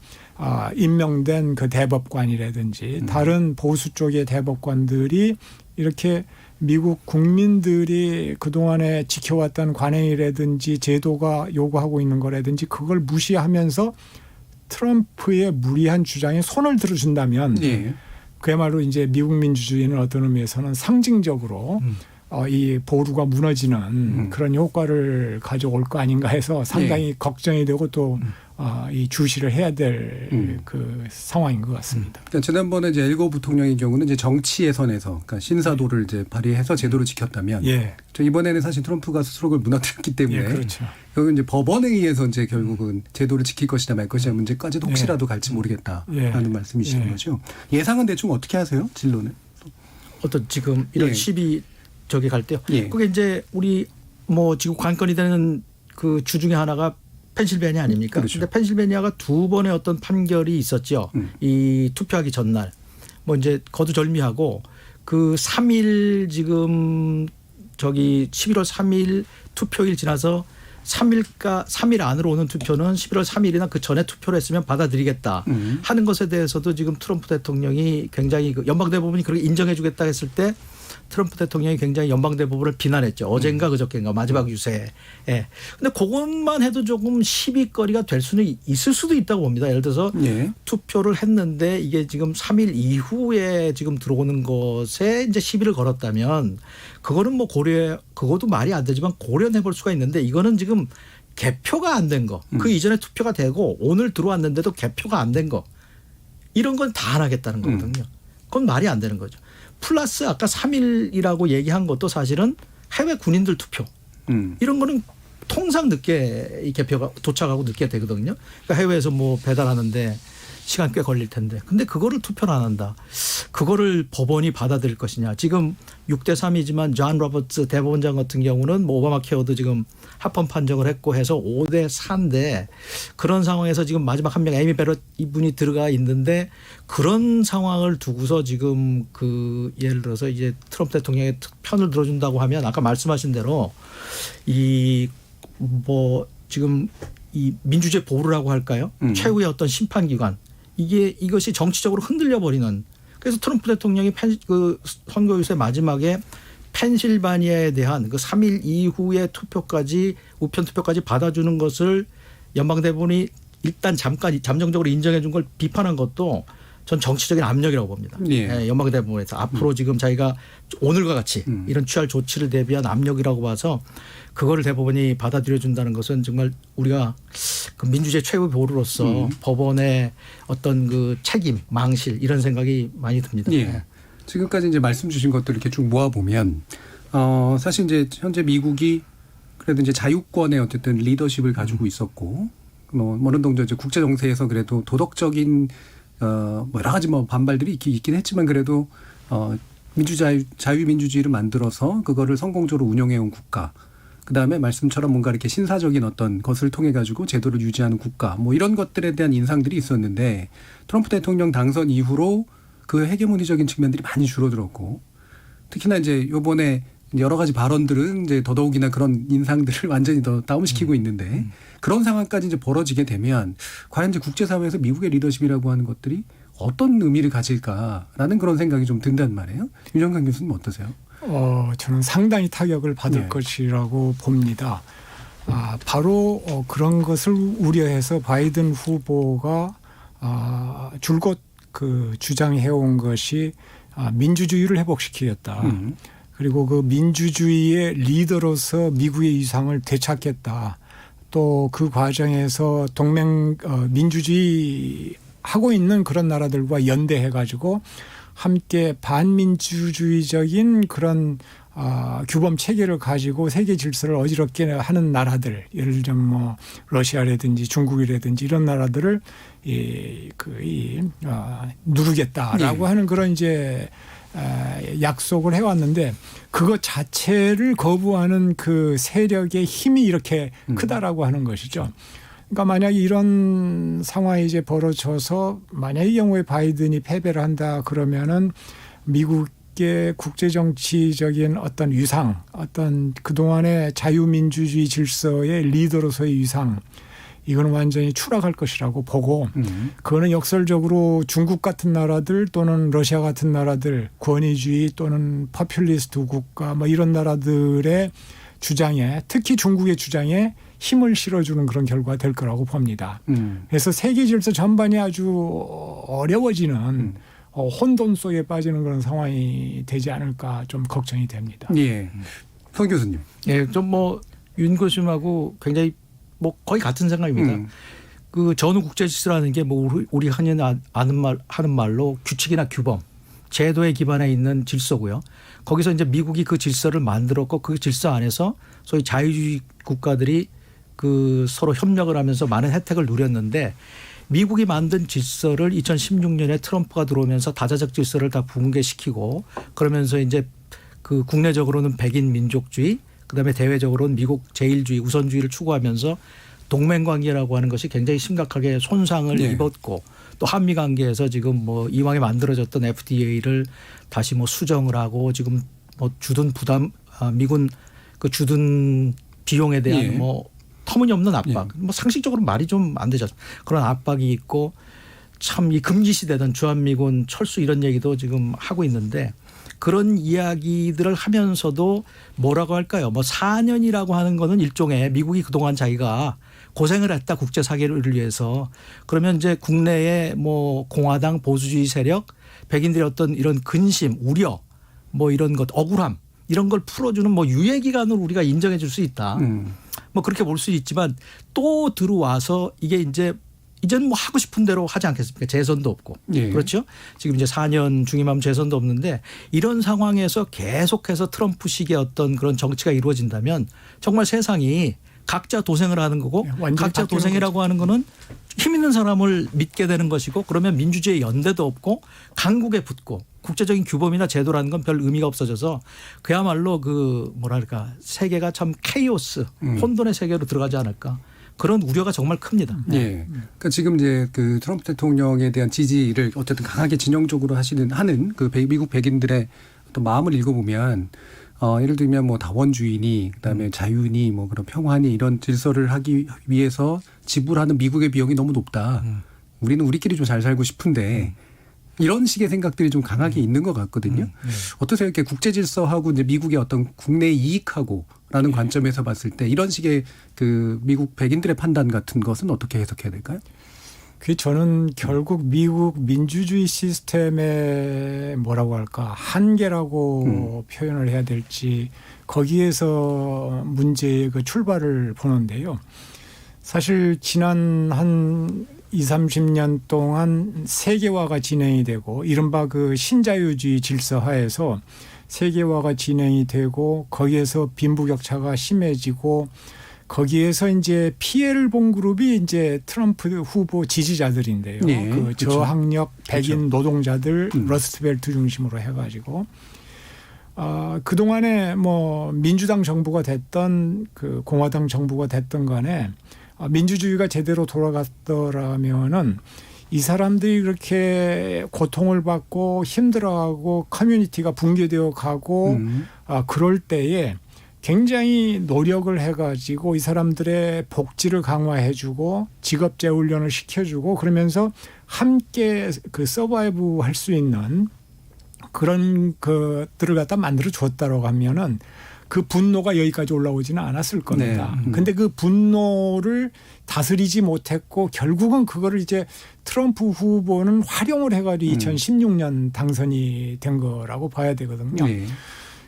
임명된 그 대법관이라든지 다른 보수 쪽의 대법관들이 이렇게 미국 국민들이 그동안에 지켜왔던 관행이라든지 제도가 요구하고 있는 거라든지 그걸 무시하면서 트럼프의 무리한 주장에 손을 들어준다면 그야말로 이제 미국 민주주의는 어떤 의미에서는 상징적으로 이 보루가 무너지는 그런 효과를 가져올 거 아닌가 해서 상당히 걱정이 되고 또 이 주시를 해야 될 그 상황인 것 같습니다. 그러니까 지난번에 이제 엘거 부통령의 경우는 이제 정치의 선에서 그러니까 신사도를 이제 발휘해서 제도를 지켰다면 이번에는 사실 트럼프가 스스로 그걸 무너뜨렸기 때문에 그렇죠. 여기 이제 법원에 의해서 이제 결국은 제도를 지킬 것이냐 말 것이냐 문제까지도 혹시라도 갈지 모르겠다라는 말씀이신 거죠. 예상은 대충 어떻게 하세요? 진로는? 어떤 지금 1월 10일 저기 갈 때요. 그게 이제 우리 뭐 지금 관건이 되는 그 주 중에 하나가 펜실베니아 아닙니까? 그렇죠. 근데 펜실베니아가 2번의 어떤 판결이 있었죠. 이 투표하기 전날. 뭐 이제 거두절미하고 그 3일 지금 저기 11월 3일 투표일 지나서 3일 안으로 오는 투표는 11월 3일이나 그 전에 투표를 했으면 받아들이겠다 하는 것에 대해서도 지금 트럼프 대통령이 굉장히 연방대법원이 그렇게 인정해 주겠다 했을 때 트럼프 대통령이 굉장히 연방대법원을 비난했죠. 어젠가 그저께인가 마지막 유세에. 근데 그것만 해도 조금 시비거리가 될 수는 있을 수도 있다고 봅니다. 예를 들어서 투표를 했는데 이게 지금 3일 이후에 지금 들어오는 것에 이제 시비를 걸었다면 그거는 뭐 그것도 말이 안 되지만 고려해 볼 수가 있는데 이거는 지금 개표가 안 된 거. 그 이전에 투표가 되고 오늘 들어왔는데도 개표가 안 된 거. 이런 건 다 안 하겠다는 거거든요. 그건 말이 안 되는 거죠. 플러스 아까 3일이라고 얘기한 것도 사실은 해외 군인들 투표. 이런 거는 통상 늦게 이 개표가 도착하고 늦게 되거든요. 그러니까 해외에서 뭐 배달하는데 시간 꽤 걸릴 텐데. 근데 그거를 투표를 안 한다. 그거를 법원이 받아들일 것이냐. 지금 6대 3이지만 존 로버츠 대법원장 같은 경우는 뭐 오바마 케어도 지금 합헌 판정을 했고 해서 5대 4인데 그런 상황에서 지금 마지막 한 명 에이미 베럿 이분이 들어가 있는데 그런 상황을 두고서 지금 그 예를 들어서 이제 트럼프 대통령의 편을 들어준다고 하면 아까 말씀하신 대로 이 뭐 지금 이 민주주의 보루라고 할까요? 최후의 어떤 심판기관 이것이 정치적으로 흔들려 버리는. 그래서 트럼프 대통령이 그 선거 유세 마지막에 펜실바니아에 대한 그 3일 이후의 투표까지 우편 투표까지 받아주는 것을 연방대법원이 일단 잠정적으로 인정해 준 걸 비판한 것도 전 정치적인 압력이라고 봅니다. 연방대법원에서 앞으로 지금 자기가 오늘과 같이 이런 취할 조치를 대비한 압력이라고 봐서 그거를 대법원이 받아들여 준다는 것은 정말 우리가 그 민주주의 최후 보루로서 법원의 어떤 그 책임, 망실 이런 생각이 많이 듭니다. 지금까지 이제 말씀 주신 것들 이렇게 쭉 모아 보면 사실 이제 현재 미국이 그래도 이제 자유권의 어쨌든 리더십을 가지고 있었고 어느 정도 이제 국제 정세에서 그래도 도덕적인 뭐 여러 가지 뭐 반발들이 있긴 했지만 그래도 자유민주주의를 만들어서 그거를 성공적으로 운영해온 국가. 그다음에 말씀처럼 뭔가 이렇게 신사적인 어떤 것을 통해 가지고 제도를 유지하는 국가 뭐 이런 것들에 대한 인상들이 있었는데 트럼프 대통령 당선 이후로 그 헤게모니적인 측면들이 많이 줄어들었고 특히나 이제 요번에 여러 가지 발언들은 이제 더더욱이나 그런 인상들을 완전히 더 다운시키고 있는데 그런 상황까지 이제 벌어지게 되면 과연 이제 국제사회에서 미국의 리더십이라고 하는 것들이 어떤 의미를 가질까라는 그런 생각이 좀 든단 말이에요. 윤정강 교수님 어떠세요? 저는 상당히 타격을 받을 것이라고 봅니다. 바로 그런 것을 우려해서 바이든 후보가 줄곧 그 주장해온 것이 민주주의를 회복시키겠다. 그리고 그 민주주의의 리더로서 미국의 위상을 되찾겠다. 또 그 과정에서 민주주의 하고 있는 그런 나라들과 연대해가지고 함께 반민주주의적인 그런 규범 체계를 가지고 세계 질서를 어지럽게 하는 나라들, 예를 들면 뭐 러시아라든지 중국이라든지 이런 나라들을 누르겠다라고 하는 그런 이제 약속을 해왔는데 그것 자체를 거부하는 그 세력의 힘이 이렇게 크다라고 하는 것이죠. 그러니까 만약에 이런 상황이 이제 벌어져서 만약에 이 경우에 바이든이 패배를 한다 그러면은 미국의 국제정치적인 어떤 위상, 어떤 그동안의 자유민주주의 질서의 리더로서의 위상 이거는 완전히 추락할 것이라고 보고 그거는 역설적으로 중국 같은 나라들 또는 러시아 같은 나라들 권위주의 또는 포퓰리스트 국가 뭐 이런 나라들의 주장에 특히 중국의 주장에 힘을 실어주는 그런 결과가 될 거라고 봅니다. 그래서 세계 질서 전반이 아주 어려워지는 혼돈 속에 빠지는 그런 상황이 되지 않을까 좀 걱정이 됩니다. 성 교수님. 좀 뭐 윤 교수님하고 굉장히 뭐 거의 같은 생각입니다. 그 전후 국제 질서라는 게 뭐 우리 흔히 하는 말로 규칙이나 규범, 제도에 기반해 있는 질서고요. 거기서 이제 미국이 그 질서를 만들었고 그 질서 안에서 소위 자유주의 국가들이 그 서로 협력을 하면서 많은 혜택을 누렸는데 미국이 만든 질서를 2016년에 트럼프가 들어오면서 다자적 질서를 다 붕괴시키고 그러면서 이제 그 국내적으로는 백인 민족주의 그다음에 대외적으로는 미국 제일주의 우선주의를 추구하면서 동맹관계라고 하는 것이 굉장히 심각하게 손상을 입었고 또 한미 관계에서 지금 뭐 이왕에 만들어졌던 FTA를 다시 뭐 수정을 하고 지금 뭐 주둔 부담 미군 그 주둔 비용에 대한 뭐 터무니없는 압박 뭐 상식적으로 말이 좀 안 되죠. 그런 압박이 있고 참 이 금기 시대던 주한미군 철수 이런 얘기도 지금 하고 있는데 그런 이야기들을 하면서도 뭐라고 할까요? 뭐 4년이라고 하는 거는 일종의 미국이 그동안 자기가 고생을 했다 국제 사회를 위해서. 그러면 이제 국내에 뭐 공화당 보수주의 세력, 백인들의 어떤 이런 근심, 우려, 뭐 이런 것, 억울함 이런 걸 풀어주는 뭐 유예 기간을 우리가 인정해 줄 수 있다. 뭐 그렇게 볼 수 있지만 또 들어와서 이게 이제는 뭐 하고 싶은 대로 하지 않겠습니까? 재선도 없고. 예. 그렇죠? 지금 이제 4년 중임하면 재선도 없는데 이런 상황에서 계속해서 트럼프식의 어떤 그런 정치가 이루어진다면 정말 세상이 각자 도생을 하는 거고 각자 도생이라고 하는 거는 힘 있는 사람을 믿게 되는 것이고 그러면 민주주의 연대도 없고 강국에 붙고 국제적인 규범이나 제도라는 건 별 의미가 없어져서 그야말로 그 뭐랄까 세계가 참 케이오스 혼돈의 세계로 들어가지 않을까 그런 우려가 정말 큽니다. 예. 그러니까 지금 이제 그 트럼프 대통령에 대한 지지를 어쨌든 강하게 진영적으로 하는 그 미국 백인들의 어떤 마음을 읽어보면 예를 들면 뭐 다원주의니 그다음에 자유니 뭐 그런 평화니 이런 질서를 하기 위해서 지불하는 미국의 비용이 너무 높다. 우리는 우리끼리 좀 잘 살고 싶은데 이런 식의 생각들이 좀 강하게 있는 것 같거든요. 어떠세요? 이렇게 국제 질서하고 이제 미국의 어떤 국내 이익하고라는 관점에서 봤을 때 이런 식의 그 미국 백인들의 판단 같은 것은 어떻게 해석해야 될까요? 그 저는 결국 미국 민주주의 시스템의 뭐라고 할까 한계라고 표현을 해야 될지 거기에서 문제의 그 출발을 보는데요. 사실 지난 한 20-30년 동안 세계화가 진행이 되고 이른바 그 신자유주의 질서 하에서 세계화가 진행이 되고 거기에서 빈부격차가 심해지고 거기에서 이제 피해를 본 그룹이 이제 트럼프 후보 지지자들인데요. 네, 그 그렇죠. 저학력 백인 그렇죠. 노동자들 러스트벨트 중심으로 해가지고 그 동안에 뭐 민주당 정부가 됐던 그 공화당 정부가 됐던 간에 민주주의가 제대로 돌아갔더라면은 이 사람들이 그렇게 고통을 받고 힘들어하고 커뮤니티가 붕괴되어 가고 그럴 때에 굉장히 노력을 해가지고 이 사람들의 복지를 강화해주고 직업재훈련을 시켜주고 그러면서 함께 그 서바이브 할 수 있는 그런 것들을 갖다 만들어 줬다고 하면은 그 분노가 여기까지 올라오지는 않았을 겁니다. 네. 근데 그 분노를 다스리지 못했고 결국은 그거를 이제 트럼프 후보는 활용을 해가지고 2016년 당선이 된 거라고 봐야 되거든요. 네.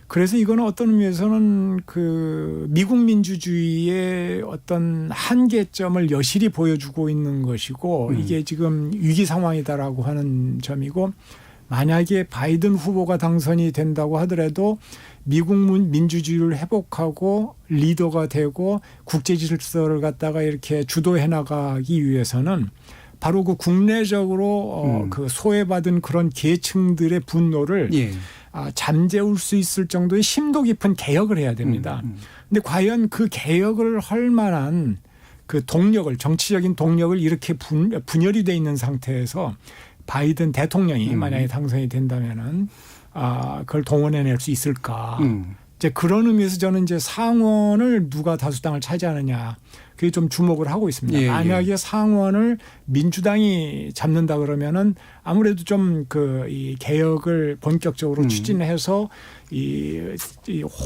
그래서 이거는 어떤 의미에서는 그 미국 민주주의의 어떤 한계점을 여실히 보여주고 있는 것이고 이게 지금 위기 상황이다라고 하는 점이고 만약에 바이든 후보가 당선이 된다고 하더라도 미국 민주주의를 회복하고 리더가 되고 국제 질서를 갖다가 이렇게 주도해 나가기 위해서는 바로 그 국내적으로 그 소외받은 그런 계층들의 분노를 예. 잠재울 수 있을 정도의 심도 깊은 개혁을 해야 됩니다. 근데 과연 그 개혁을 할 만한 그 동력을 정치적인 동력을 이렇게 분열이 돼 있는 상태에서 바이든 대통령이 만약에 당선이 된다면은 그걸 동원해낼 수 있을까? 이제 그런 의미에서 저는 이제 상원을 누가 다수당을 차지하느냐 그게 좀 주목을 하고 있습니다. 예, 만약에 상원을 민주당이 잡는다 그러면은 아무래도 좀 그 이 개혁을 본격적으로 추진해서 이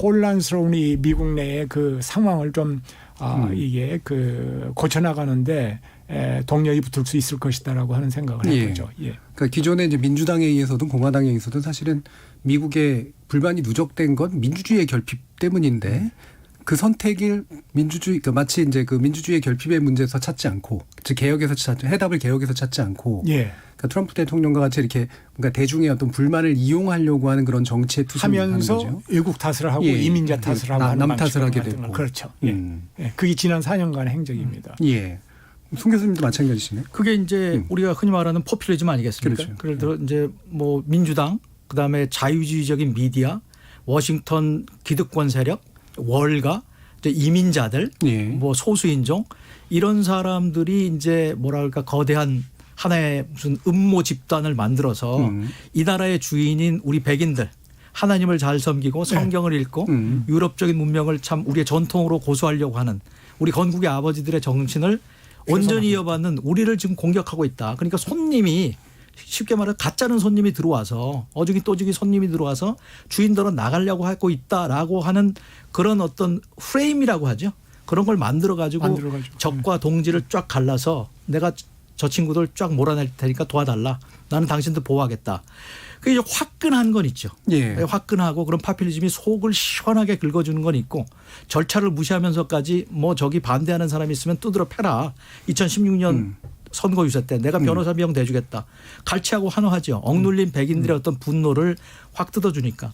혼란스러운 이 미국 내의 그 상황을 좀 이게 그 고쳐나가는데 동력이 붙을 수 있을 것이다라고 하는 생각을 해보죠. 예. 그러니까 기존에 이제 민주당에 의해서든 공화당에 의해서든 사실은 미국의 불만이 누적된 건 민주주의의 결핍 때문인데 그 선택을 민주주의, 그러니까 마치 이제 그 민주주의의 결핍의 문제에서 찾지 않고, 즉 개혁에서 해답을 개혁에서 찾지 않고, 예. 그러니까 트럼프 대통령과 같이 이렇게 뭔가 대중의 어떤 불만을 이용하려고 하는 그런 정치에 투신하는 하면서 거죠. 외국 탓을 하고 예. 이민자 탓을 하고 남 탓을 하게 되고. 그렇죠. 예. 예. 그게 지난 4년간의 행적입니다. 예. 송 교수님도 마찬가지시네. 그게 이제 우리가 흔히 말하는 포퓰리즘 아니겠습니까? 그렇죠. 예를 들어 이제 뭐 민주당, 그다음에 자유주의적인 미디어, 워싱턴 기득권 세력, 월가, 이제 이민자들, 예. 뭐 소수인종 이런 사람들이 이제 뭐랄까 거대한 하나의 무슨 음모 집단을 만들어서 이 나라의 주인인 우리 백인들 하나님을 잘 섬기고 성경을 읽고 유럽적인 문명을 참 우리의 전통으로 고수하려고 하는 우리 건국의 아버지들의 정신을 온전히 이어받는 우리를 지금 공격하고 있다. 그러니까 손님이 쉽게 말해 가짜는 손님이 들어와서 어중이 또중이 손님이 들어와서 주인들은 나가려고 하고 있다라고 하는 그런 어떤 프레임이라고 하죠. 그런 걸 만들어가지고 적과 동지를 쫙 갈라서 내가 저 친구들 쫙 몰아낼 테니까 도와달라. 나는 당신들 보호하겠다. 그게 이제 화끈한 건 있죠. 예. 화끈하고 그런 파퓰리즘이 속을 시원하게 긁어주는 건 있고 절차를 무시하면서까지 뭐 저기 반대하는 사람이 있으면 두드러 패라. 2016년 선거 유세 때 내가 변호사 비용 대주겠다. 갈치하고 환호하죠. 억눌린 백인들의 어떤 분노를 확 뜯어주니까.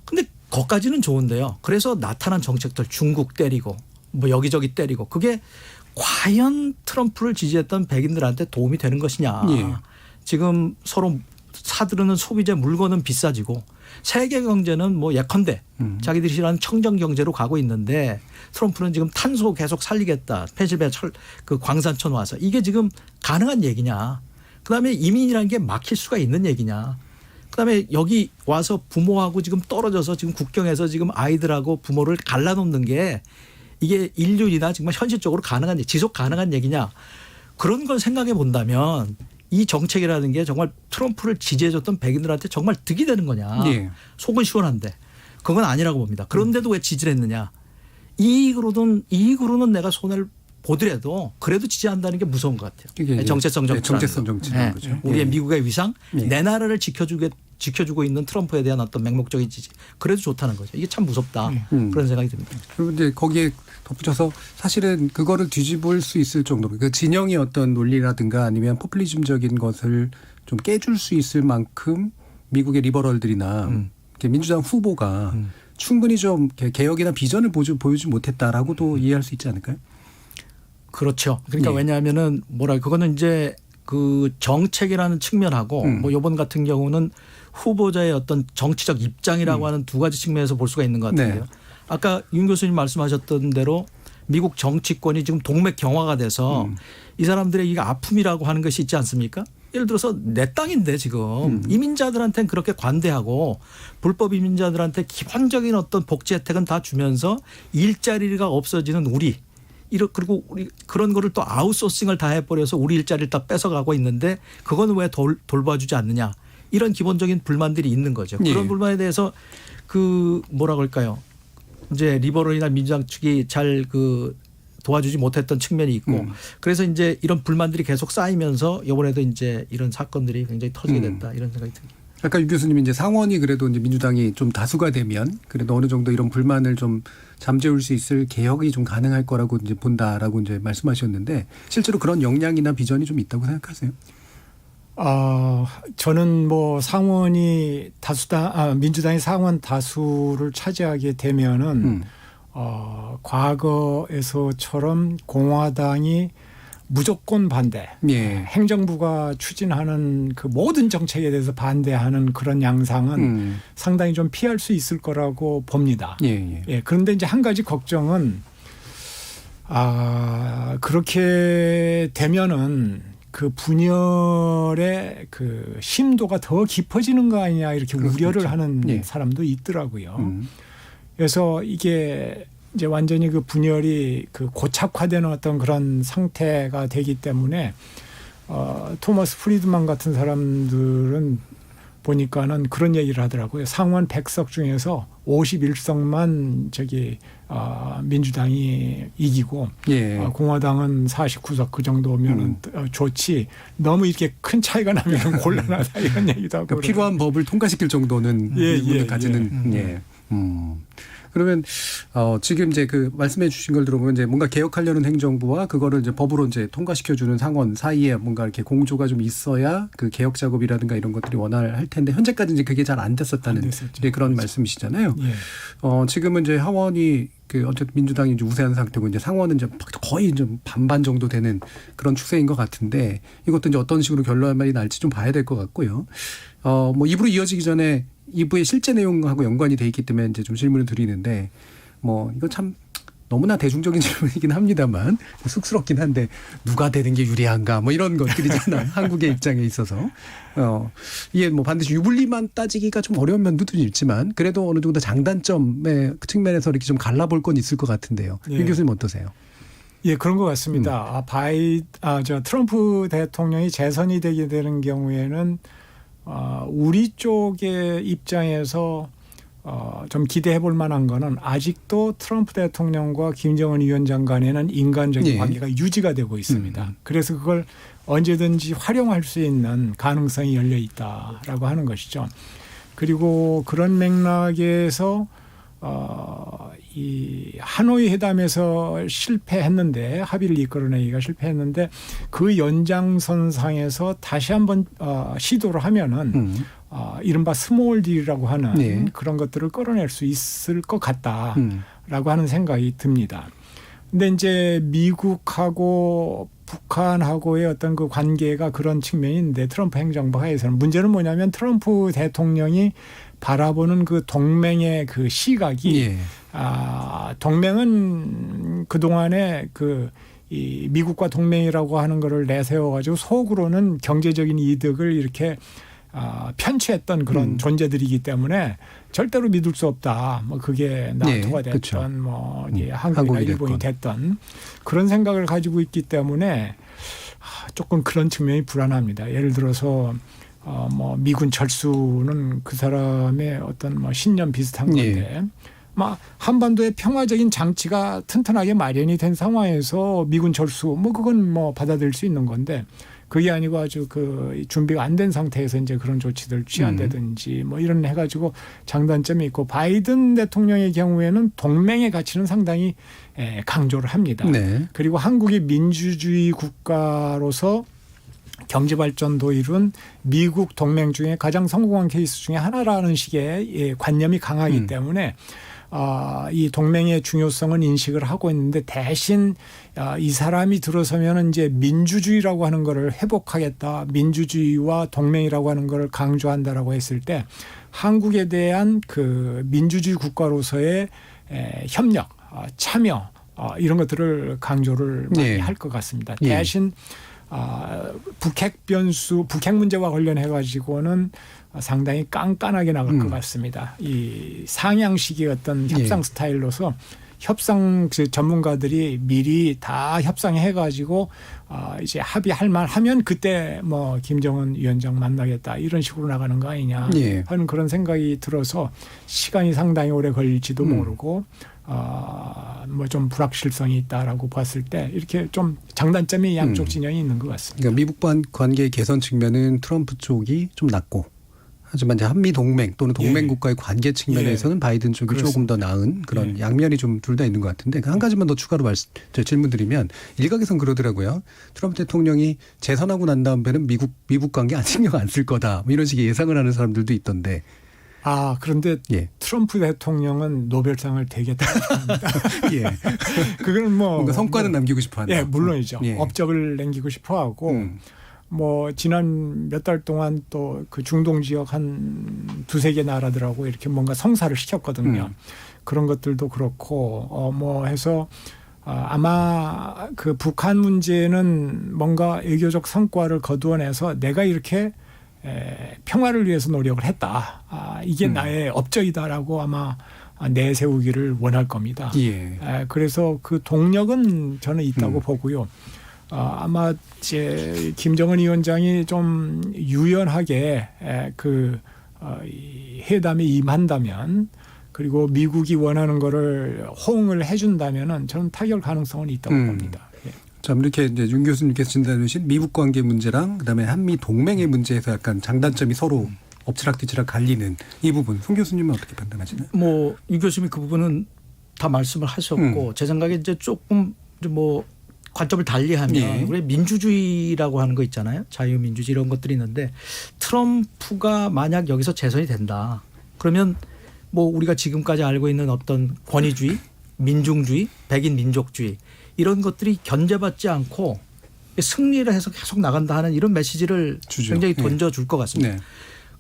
근데 거기까지는 좋은데요. 그래서 나타난 정책들 중국 때리고 뭐 여기저기 때리고 그게 과연 트럼프를 지지했던 백인들한테 도움이 되는 것이냐. 예. 지금 서로 사들이는 소비재 물건은 비싸지고 세계 경제는 뭐 예컨대 자기들이 싫어하는 청정 경제로 가고 있는데 트럼프는 지금 탄소 계속 살리겠다. 펜실베니아 그 광산촌 와서 이게 지금 가능한 얘기냐. 그다음에 이민이라는 게 막힐 수가 있는 얘기냐. 그다음에 여기 와서 부모하고 지금 떨어져서 지금 국경에서 지금 아이들하고 부모를 갈라놓는 게 이게 인륜이나 정말 현실적으로 가능한 지속 가능한 얘기냐. 그런 걸 생각해 본다면 이 정책이라는 게 정말 트럼프를 지지해줬던 백인들한테 정말 득이 되는 거냐. 예. 속은 시원한데 그건 아니라고 봅니다. 그런데도 왜 지지를 했느냐. 이익으로는 내가 손해를 보더라도 그래도 지지한다는 게 무서운 것 같아요. 정체성 정치. 정체성 정치라는 거죠. 우리의 예. 미국의 위상, 예. 내 나라를 지켜주고 있는 트럼프에 대한 어떤 맹목적인 지지. 그래도 좋다는 거죠. 이게 참 무섭다. 그런 생각이 듭니다. 그리고 이제 거기에 덧붙여서 사실은 그거를 뒤집을 수 있을 정도로 그 진영의 어떤 논리라든가 아니면 포퓰리즘적인 것을 좀 깨줄 수 있을 만큼 미국의 리버럴들이나 민주당 후보가 충분히 좀 개혁이나 비전을 보여주지 못했다라고도 이해할 수 있지 않을까요? 그렇죠. 그러니까 예. 왜냐하면은 그거는 이제 그 정책이라는 측면하고 뭐 이번 같은 경우는 후보자의 어떤 정치적 입장이라고 하는 두 가지 측면에서 볼 수가 있는 것 같은데요. 네. 아까 윤 교수님 말씀하셨던 대로 미국 정치권이 지금 동맥 경화가 돼서 이 사람들의 이게 아픔이라고 하는 것이 있지 않습니까? 예를 들어서 내 땅인데 지금 이민자들한테는 그렇게 관대하고 불법 이민자들한테 기본적인 어떤 복지 혜택은 다 주면서 일자리가 없어지는 우리 그리고 우리 그런 거를 또 아웃소싱을 다 해버려서 우리 일자리를 다 뺏어가고 있는데 그건 왜 돌봐주지 않느냐 이런 기본적인 불만들이 있는 거죠. 예. 그런 불만에 대해서 그 뭐라 그럴까요? 이제 리버럴이나 민주당 측이 잘 도와주지 못했던 측면이 있고 그래서 이제 이런 불만들이 계속 쌓이면서 이번에도 이제 이런 사건들이 굉장히 터지게 됐다 이런 생각이 듭니다. 아까 유 교수님이 이제 상원이 그래도 이제 민주당이 좀 다수가 되면 그래도 어느 정도 이런 불만을 좀 잠재울 수 있을 개혁이 좀 가능할 거라고 이제 본다라고 이제 말씀하셨는데 실제로 그런 역량이나 비전이 좀 있다고 생각하세요? 저는 뭐 상원이 민주당이 상원 다수를 차지하게 되면은 과거에서처럼 공화당이 무조건 반대. 예. 행정부가 추진하는 그 모든 정책에 대해서 반대하는 그런 양상은 상당히 좀 피할 수 있을 거라고 봅니다. 예. 예. 그런데 이제 한 가지 걱정은 그렇게 되면은 그 분열의 그 심도가 더 깊어지는 거 아니냐 이렇게 우려를 하는 예. 사람도 있더라고요. 그래서 이게 이제 완전히 그 분열이 그 고착화되는 어떤 그런 상태가 되기 때문에 토머스 프리드만 같은 사람들은 보니까는 그런 얘기를 하더라고요. 상원 100석 중에서 51석만 민주당이 이기고 예. 공화당은 49석 그 정도면은 좋지. 너무 이렇게 큰 차이가 나면 곤란하다 이런 얘기도 하고. 그러니까 필요한 법을 통과시킬 정도는 미국을 가지는. 그러면 지금 이제 그 말씀해 주신 걸 들어보면 이제 뭔가 개혁하려는 행정부와 그거를 이제 법으로 이제 통과시켜 주는 상원 사이에 뭔가 이렇게 공조가 좀 있어야 그 개혁 작업이라든가 이런 것들이 원활할 텐데 현재까지 이제 그게 잘 안 됐었다는 이제 그런 말씀이시잖아요. 예. 지금은 이제 하원이 어쨌든 민주당이 이제 우세한 상태고 이제 상원은 이제 거의 좀 반반 정도 되는 그런 추세인 것 같은데 이것도 이제 어떤 식으로 결론이 날지 좀 봐야 될 것 같고요. 뭐 2부로 이어지기 전에 2부의 실제 내용하고 연관이 돼 있기 때문에 이제 좀 질문을 드리는데 뭐 이거 참 너무나 대중적인 질문이긴 합니다만 쑥스럽긴 한데 누가 되는 게 유리한가 뭐 이런 것들이잖아요. 한국의 입장에 있어서 이게 뭐 반드시 유불리만 따지기가 좀 어려운 면도 좀 있지만 그래도 어느 정도 장단점의 그 측면에서 이렇게 좀 갈라볼 건 있을 것 같은데요. 윤 교수님 어떠세요? 예, 그런 것 같습니다. 트럼프 대통령이 재선이 되게 되는 경우에는 우리 쪽의 입장에서 좀 기대해 볼 만한 거는 아직도 트럼프 대통령과 김정은 위원장 간에는 인간적인 예. 관계가 유지가 되고 있습니다. 그래서 그걸 언제든지 활용할 수 있는 가능성이 열려 있다라고 하는 것이죠. 그리고 그런 맥락에서 이 하노이 회담에서 실패했는데 합의를 이끌어내기가 실패했는데 그 연장선상에서 다시 한번 시도를 하면은 이른바 스몰 딜이라고 하는 네. 그런 것들을 끌어낼 수 있을 것 같다라고 하는 생각이 듭니다. 근데 이제 미국하고 북한하고의 어떤 그 관계가 그런 측면인데 트럼프 행정부 하에서는 문제는 뭐냐면 트럼프 대통령이 바라보는 그 동맹의 그 시각이 예. 동맹은 그동안에 이 미국과 동맹이라고 하는 거를 내세워가지고 속으로는 경제적인 이득을 이렇게 편취했던 그런 존재들이기 때문에 절대로 믿을 수 없다. 뭐 그게 나토가 됐던 그렇죠. 뭐 한국이나 일본이 됐던 그런 생각을 가지고 있기 때문에 조금 그런 측면이 불안합니다. 예를 들어서 뭐 미군 철수는 그 사람의 어떤 뭐 신념 비슷한 건데 막 한반도의 평화적인 장치가 튼튼하게 마련이 된 상황에서 미군 철수 뭐 그건 뭐 받아들일 수 있는 건데 그게 아니고 아주 그 준비가 안 된 상태에서 이제 그런 조치들 취한다든지 뭐 이런 해가지고 장단점이 있고 바이든 대통령의 경우에는 동맹의 가치는 상당히 강조를 합니다. 네. 그리고 한국이 민주주의 국가로서 경제 발전도 이룬 미국 동맹 중에 가장 성공한 케이스 중에 하나라는 식의 관념이 강하기 때문에 이 동맹의 중요성은 인식을 하고 있는데 대신 이 사람이 들어서면 이제 민주주의라고 하는 거를 회복하겠다. 민주주의와 동맹이라고 하는 거를 강조한다라고 했을 때 한국에 대한 그 민주주의 국가로서의 협력, 참여 이런 것들을 강조를 많이 할 것 같습니다. 대신 북핵 변수, 북핵 문제와 관련해 가지고는 상당히 깐깐하게 나갈 것 같습니다. 이 상향식의 어떤 협상 스타일로서 협상 전문가들이 미리 다 협상해 가지고 이제 합의할 만하면 그때 뭐 김정은 위원장 만나겠다 이런 식으로 나가는 거 아니냐 하는 그런 생각이 들어서 시간이 상당히 오래 걸릴지도 모르고 뭐 좀 불확실성이 있다라고 봤을 때 이렇게 좀 장단점이 양쪽 진영이 있는 것 같습니다. 그러니까 미국 관계 개선 측면은 트럼프 쪽이 좀 낮고 하지만 이제 한미 동맹 또는 동맹 국가의 관계 측면에서는 바이든 쪽이 그렇습니다. 조금 더 나은 그런 양면이 좀 둘 다 있는 것 같은데 한 가지만 더 추가로 질문드리면 일각에선 그러더라고요. 트럼프 대통령이 재선하고 난 다음에는 미국 관계 안 신경 안 쓸 거다 뭐 이런 식의 예상을 하는 사람들도 있던데. 그런데 트럼프 대통령은 노벨상을 되게 타합니다. 그거는 뭐 뭔가 성과는 남기고 싶어한다. 예, 물론이죠. 업적을 남기고 싶어하고 뭐 지난 몇 달 동안 또 그 중동 지역 한 두세 개 나라들하고 이렇게 뭔가 성사를 시켰거든요. 그런 것들도 그렇고 뭐 해서 아마 그 북한 문제는 뭔가 외교적 성과를 거두어내서 내가 이렇게 평화를 위해서 노력을 했다. 이게 나의 업적이다라고 아마 내세우기를 원할 겁니다. 그래서 그 동력은 저는 있다고 보고요. 아마 이제 김정은 위원장이 좀 유연하게 이 회담에 임한다면 그리고 미국이 원하는 거를 호응을 해준다면은 저는 타결 가능성은 있다고 봅니다. 자, 이렇게 이제 윤 교수님께서 진단해주신 미국 관계 문제랑 그다음에 한미 동맹의 문제에서 약간 장단점이 서로 엎치락뒤치락 갈리는 이 부분, 손 교수님은 어떻게 판단하시나요? 뭐 유 교수님이 그 부분은 다 말씀을 하셨고 제 생각에 이제 조금 뭐 관점을 달리하면 우리 민주주의라고 하는 거 있잖아요. 자유민주주의 이런 것들이 있는데 트럼프가 만약 여기서 재선이 된다. 그러면 뭐 우리가 지금까지 알고 있는 어떤 권위주의, 민중주의, 백인 민족주의 이런 것들이 견제받지 않고 승리를 해서 계속 나간다 하는 이런 메시지를 굉장히 던져줄 것 같습니다.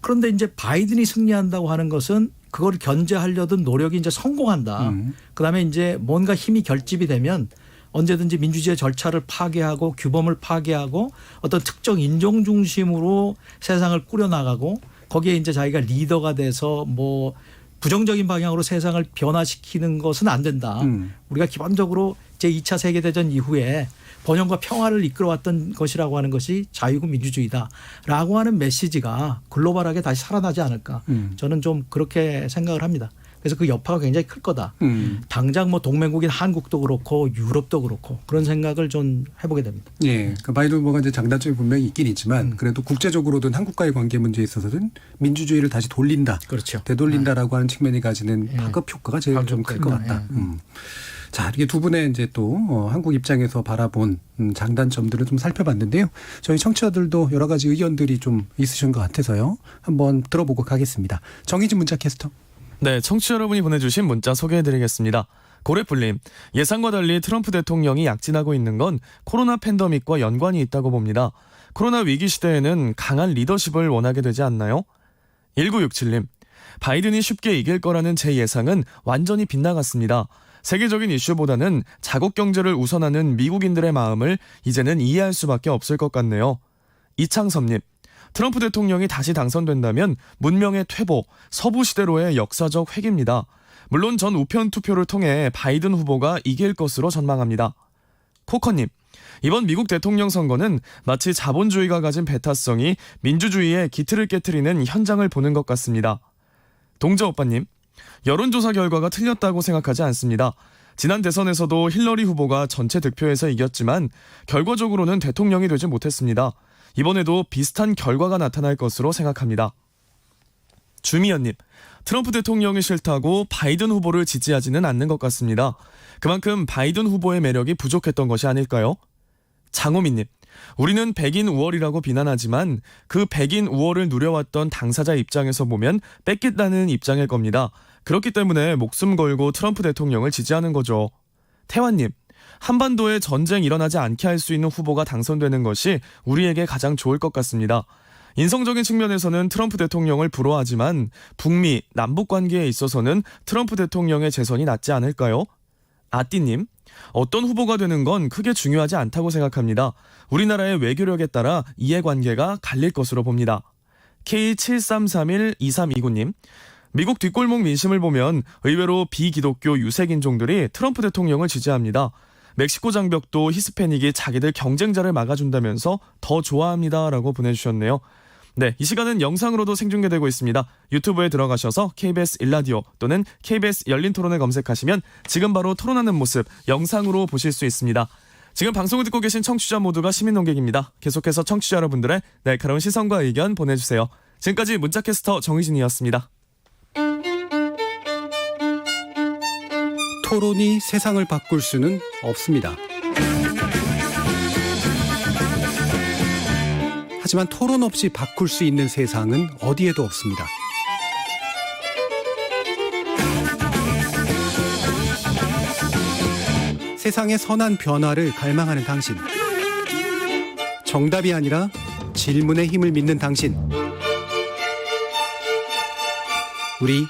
그런데 이제 바이든이 승리한다고 하는 것은 그걸 견제하려던 노력이 이제 성공한다. 그다음에 이제 뭔가 힘이 결집이 되면 언제든지 민주주의 절차를 파괴하고 규범을 파괴하고 어떤 특정 인종 중심으로 세상을 꾸려나가고 거기에 이제 자기가 리더가 돼서 뭐 부정적인 방향으로 세상을 변화시키는 것은 안 된다. 우리가 기본적으로 제2차 세계대전 이후에 번영과 평화를 이끌어왔던 것이라고 하는 것이 자유고 민주주의다라고 하는 메시지가 글로벌하게 다시 살아나지 않을까. 저는 좀 그렇게 생각을 합니다. 그래서 그 여파가 굉장히 클 거다. 당장 뭐 동맹국인 한국도 그렇고 유럽도 그렇고 그런 생각을 좀 해보게 됩니다. 예, 그 바이든 후보가 이제 장단점이 분명히 있긴 있지만 그래도 국제적으로든 한국과의 관계 문제에 있어서는 민주주의를 다시 돌린다, 그렇죠. 되돌린다라고 하는 측면이 가지는 파급 효과가 제일 좀 클 것 같다. 자, 이렇게 두 분의 이제 또 한국 입장에서 바라본 장단점들을 좀 살펴봤는데요. 저희 청취자들도 여러 가지 의견들이 좀 있으신 것 같아서요. 한번 들어보고 가겠습니다. 정의진 문자 캐스터. 네, 청취자 여러분이 보내주신 문자 소개해드리겠습니다. 고래뿔님, 예상과 달리 트럼프 대통령이 약진하고 있는 건 코로나 팬데믹과 연관이 있다고 봅니다. 코로나 위기 시대에는 강한 리더십을 원하게 되지 않나요? 1967님, 바이든이 쉽게 이길 거라는 제 예상은 완전히 빗나갔습니다. 세계적인 이슈보다는 자국 경제를 우선하는 미국인들의 마음을 이제는 이해할 수밖에 없을 것 같네요. 이창섭님, 트럼프 대통령이 다시 당선된다면 문명의 퇴보, 서부 시대로의 역사적 획입니다. 물론 전 우편 투표를 통해 바이든 후보가 이길 것으로 전망합니다. 코커님, 이번 미국 대통령 선거는 마치 자본주의가 가진 배타성이 민주주의의 기틀을 깨트리는 현장을 보는 것 같습니다. 동자 오빠님, 여론조사 결과가 틀렸다고 생각하지 않습니다. 지난 대선에서도 힐러리 후보가 전체 득표에서 이겼지만 결과적으로는 대통령이 되지 못했습니다. 이번에도 비슷한 결과가 나타날 것으로 생각합니다. 주미연님, 트럼프 대통령이 싫다고 바이든 후보를 지지하지는 않는 것 같습니다. 그만큼 바이든 후보의 매력이 부족했던 것이 아닐까요? 장호민님, 우리는 백인 우월이라고 비난하지만 그 백인 우월을 누려왔던 당사자 입장에서 보면 뺏겠다는 입장일 겁니다. 그렇기 때문에 목숨 걸고 트럼프 대통령을 지지하는 거죠. 태환님, 한반도에 전쟁 일어나지 않게 할 수 있는 후보가 당선되는 것이 우리에게 가장 좋을 것 같습니다. 인성적인 측면에서는 트럼프 대통령을 부러워하지만 북미, 남북 관계에 있어서는 트럼프 대통령의 재선이 낫지 않을까요? 아띠님, 어떤 후보가 되는 건 크게 중요하지 않다고 생각합니다. 우리나라의 외교력에 따라 이해관계가 갈릴 것으로 봅니다. K73312329님, 미국 뒷골목 민심을 보면 의외로 비기독교 유색인종들이 트럼프 대통령을 지지합니다. 멕시코 장벽도 히스패닉이 자기들 경쟁자를 막아준다면서 더 좋아합니다 라고 보내주셨네요. 네, 이 시간은 영상으로도 생중계되고 있습니다. 유튜브에 들어가셔서 KBS 1라디오 또는 KBS 열린 토론을 검색하시면 지금 바로 토론하는 모습 영상으로 보실 수 있습니다. 지금 방송을 듣고 계신 청취자 모두가 시민 농객입니다. 계속해서 청취자 여러분들의 날카로운 시선과 의견 보내주세요. 지금까지 문자캐스터 정희진이었습니다. 토론이 세상을 바꿀 수는 없습니다. 하지만 토론 없이 바꿀 수 있는 세상은 어디에도 없습니다. 세상의 선한 변화를 갈망하는 당신. 정답이 아니라 질문의 힘을 믿는 당신. 우리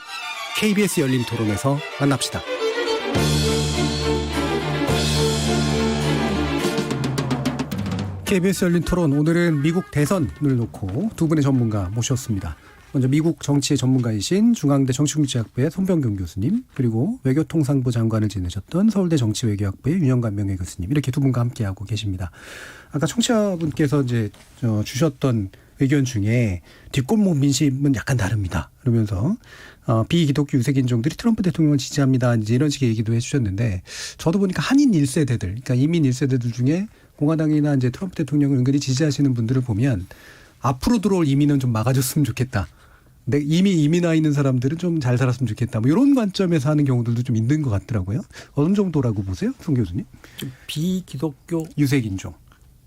KBS 열린 토론에서 만납시다. KBS 열린 토론, 오늘은 미국 대선을 놓고 두 분의 전문가 모셨습니다. 먼저 미국 정치의 전문가이신 중앙대 정치국제학부의 손병경 교수님, 그리고 외교통상부 장관을 지내셨던 서울대 정치외교학부의 윤영관 명예교수님, 이렇게 두 분과 함께하고 계십니다. 아까 청취자분께서 이제 주셨던 의견 중에 뒷골목 민심은 약간 다릅니다. 그러면서 비기독교 유색인종들이 트럼프 대통령을 지지합니다. 이제 이런 식의 얘기도 해주셨는데, 저도 보니까 한인 1세대들, 그러니까 이민 1세대들 중에 공화당이나 이제 트럼프 대통령을 은근히 지지하시는 분들을 보면 앞으로 들어올 이민은 좀 막아줬으면 좋겠다. 근데 이미 이민 와 있는 사람들은 좀 잘 살았으면 좋겠다. 뭐 이런 관점에서 하는 경우들도 좀 있는 것 같더라고요. 어느 정도라고 보세요, 송 교수님? 비기독교 유색인종.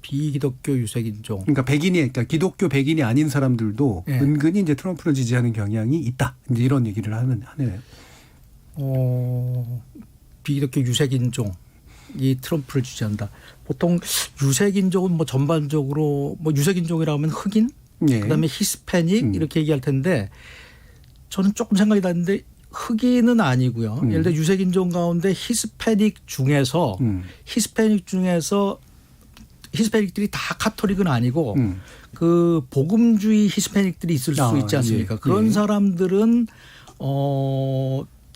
비기독교 유색인종. 그러니까 그러니까 기독교 백인이 아닌 사람들도 네. 은근히 이제 트럼프를 지지하는 경향이 있다. 이제 이런 얘기를 하네요. 비기독교 유색인종이 트럼프를 지지한다. 보통 유색인종은 뭐 전반적으로 뭐 유색인종이라고 하면 흑인, 예. 그다음에 히스패닉 이렇게 얘기할 텐데, 저는 조금 생각이 나는데 흑인은 아니고요. 예를 들어 유색인종 가운데 히스패닉 중에서 히스패닉들이 다 카톨릭은 아니고 그 복음주의 히스패닉들이 있을 수 있지 않습니까? 예. 그런 예. 사람들은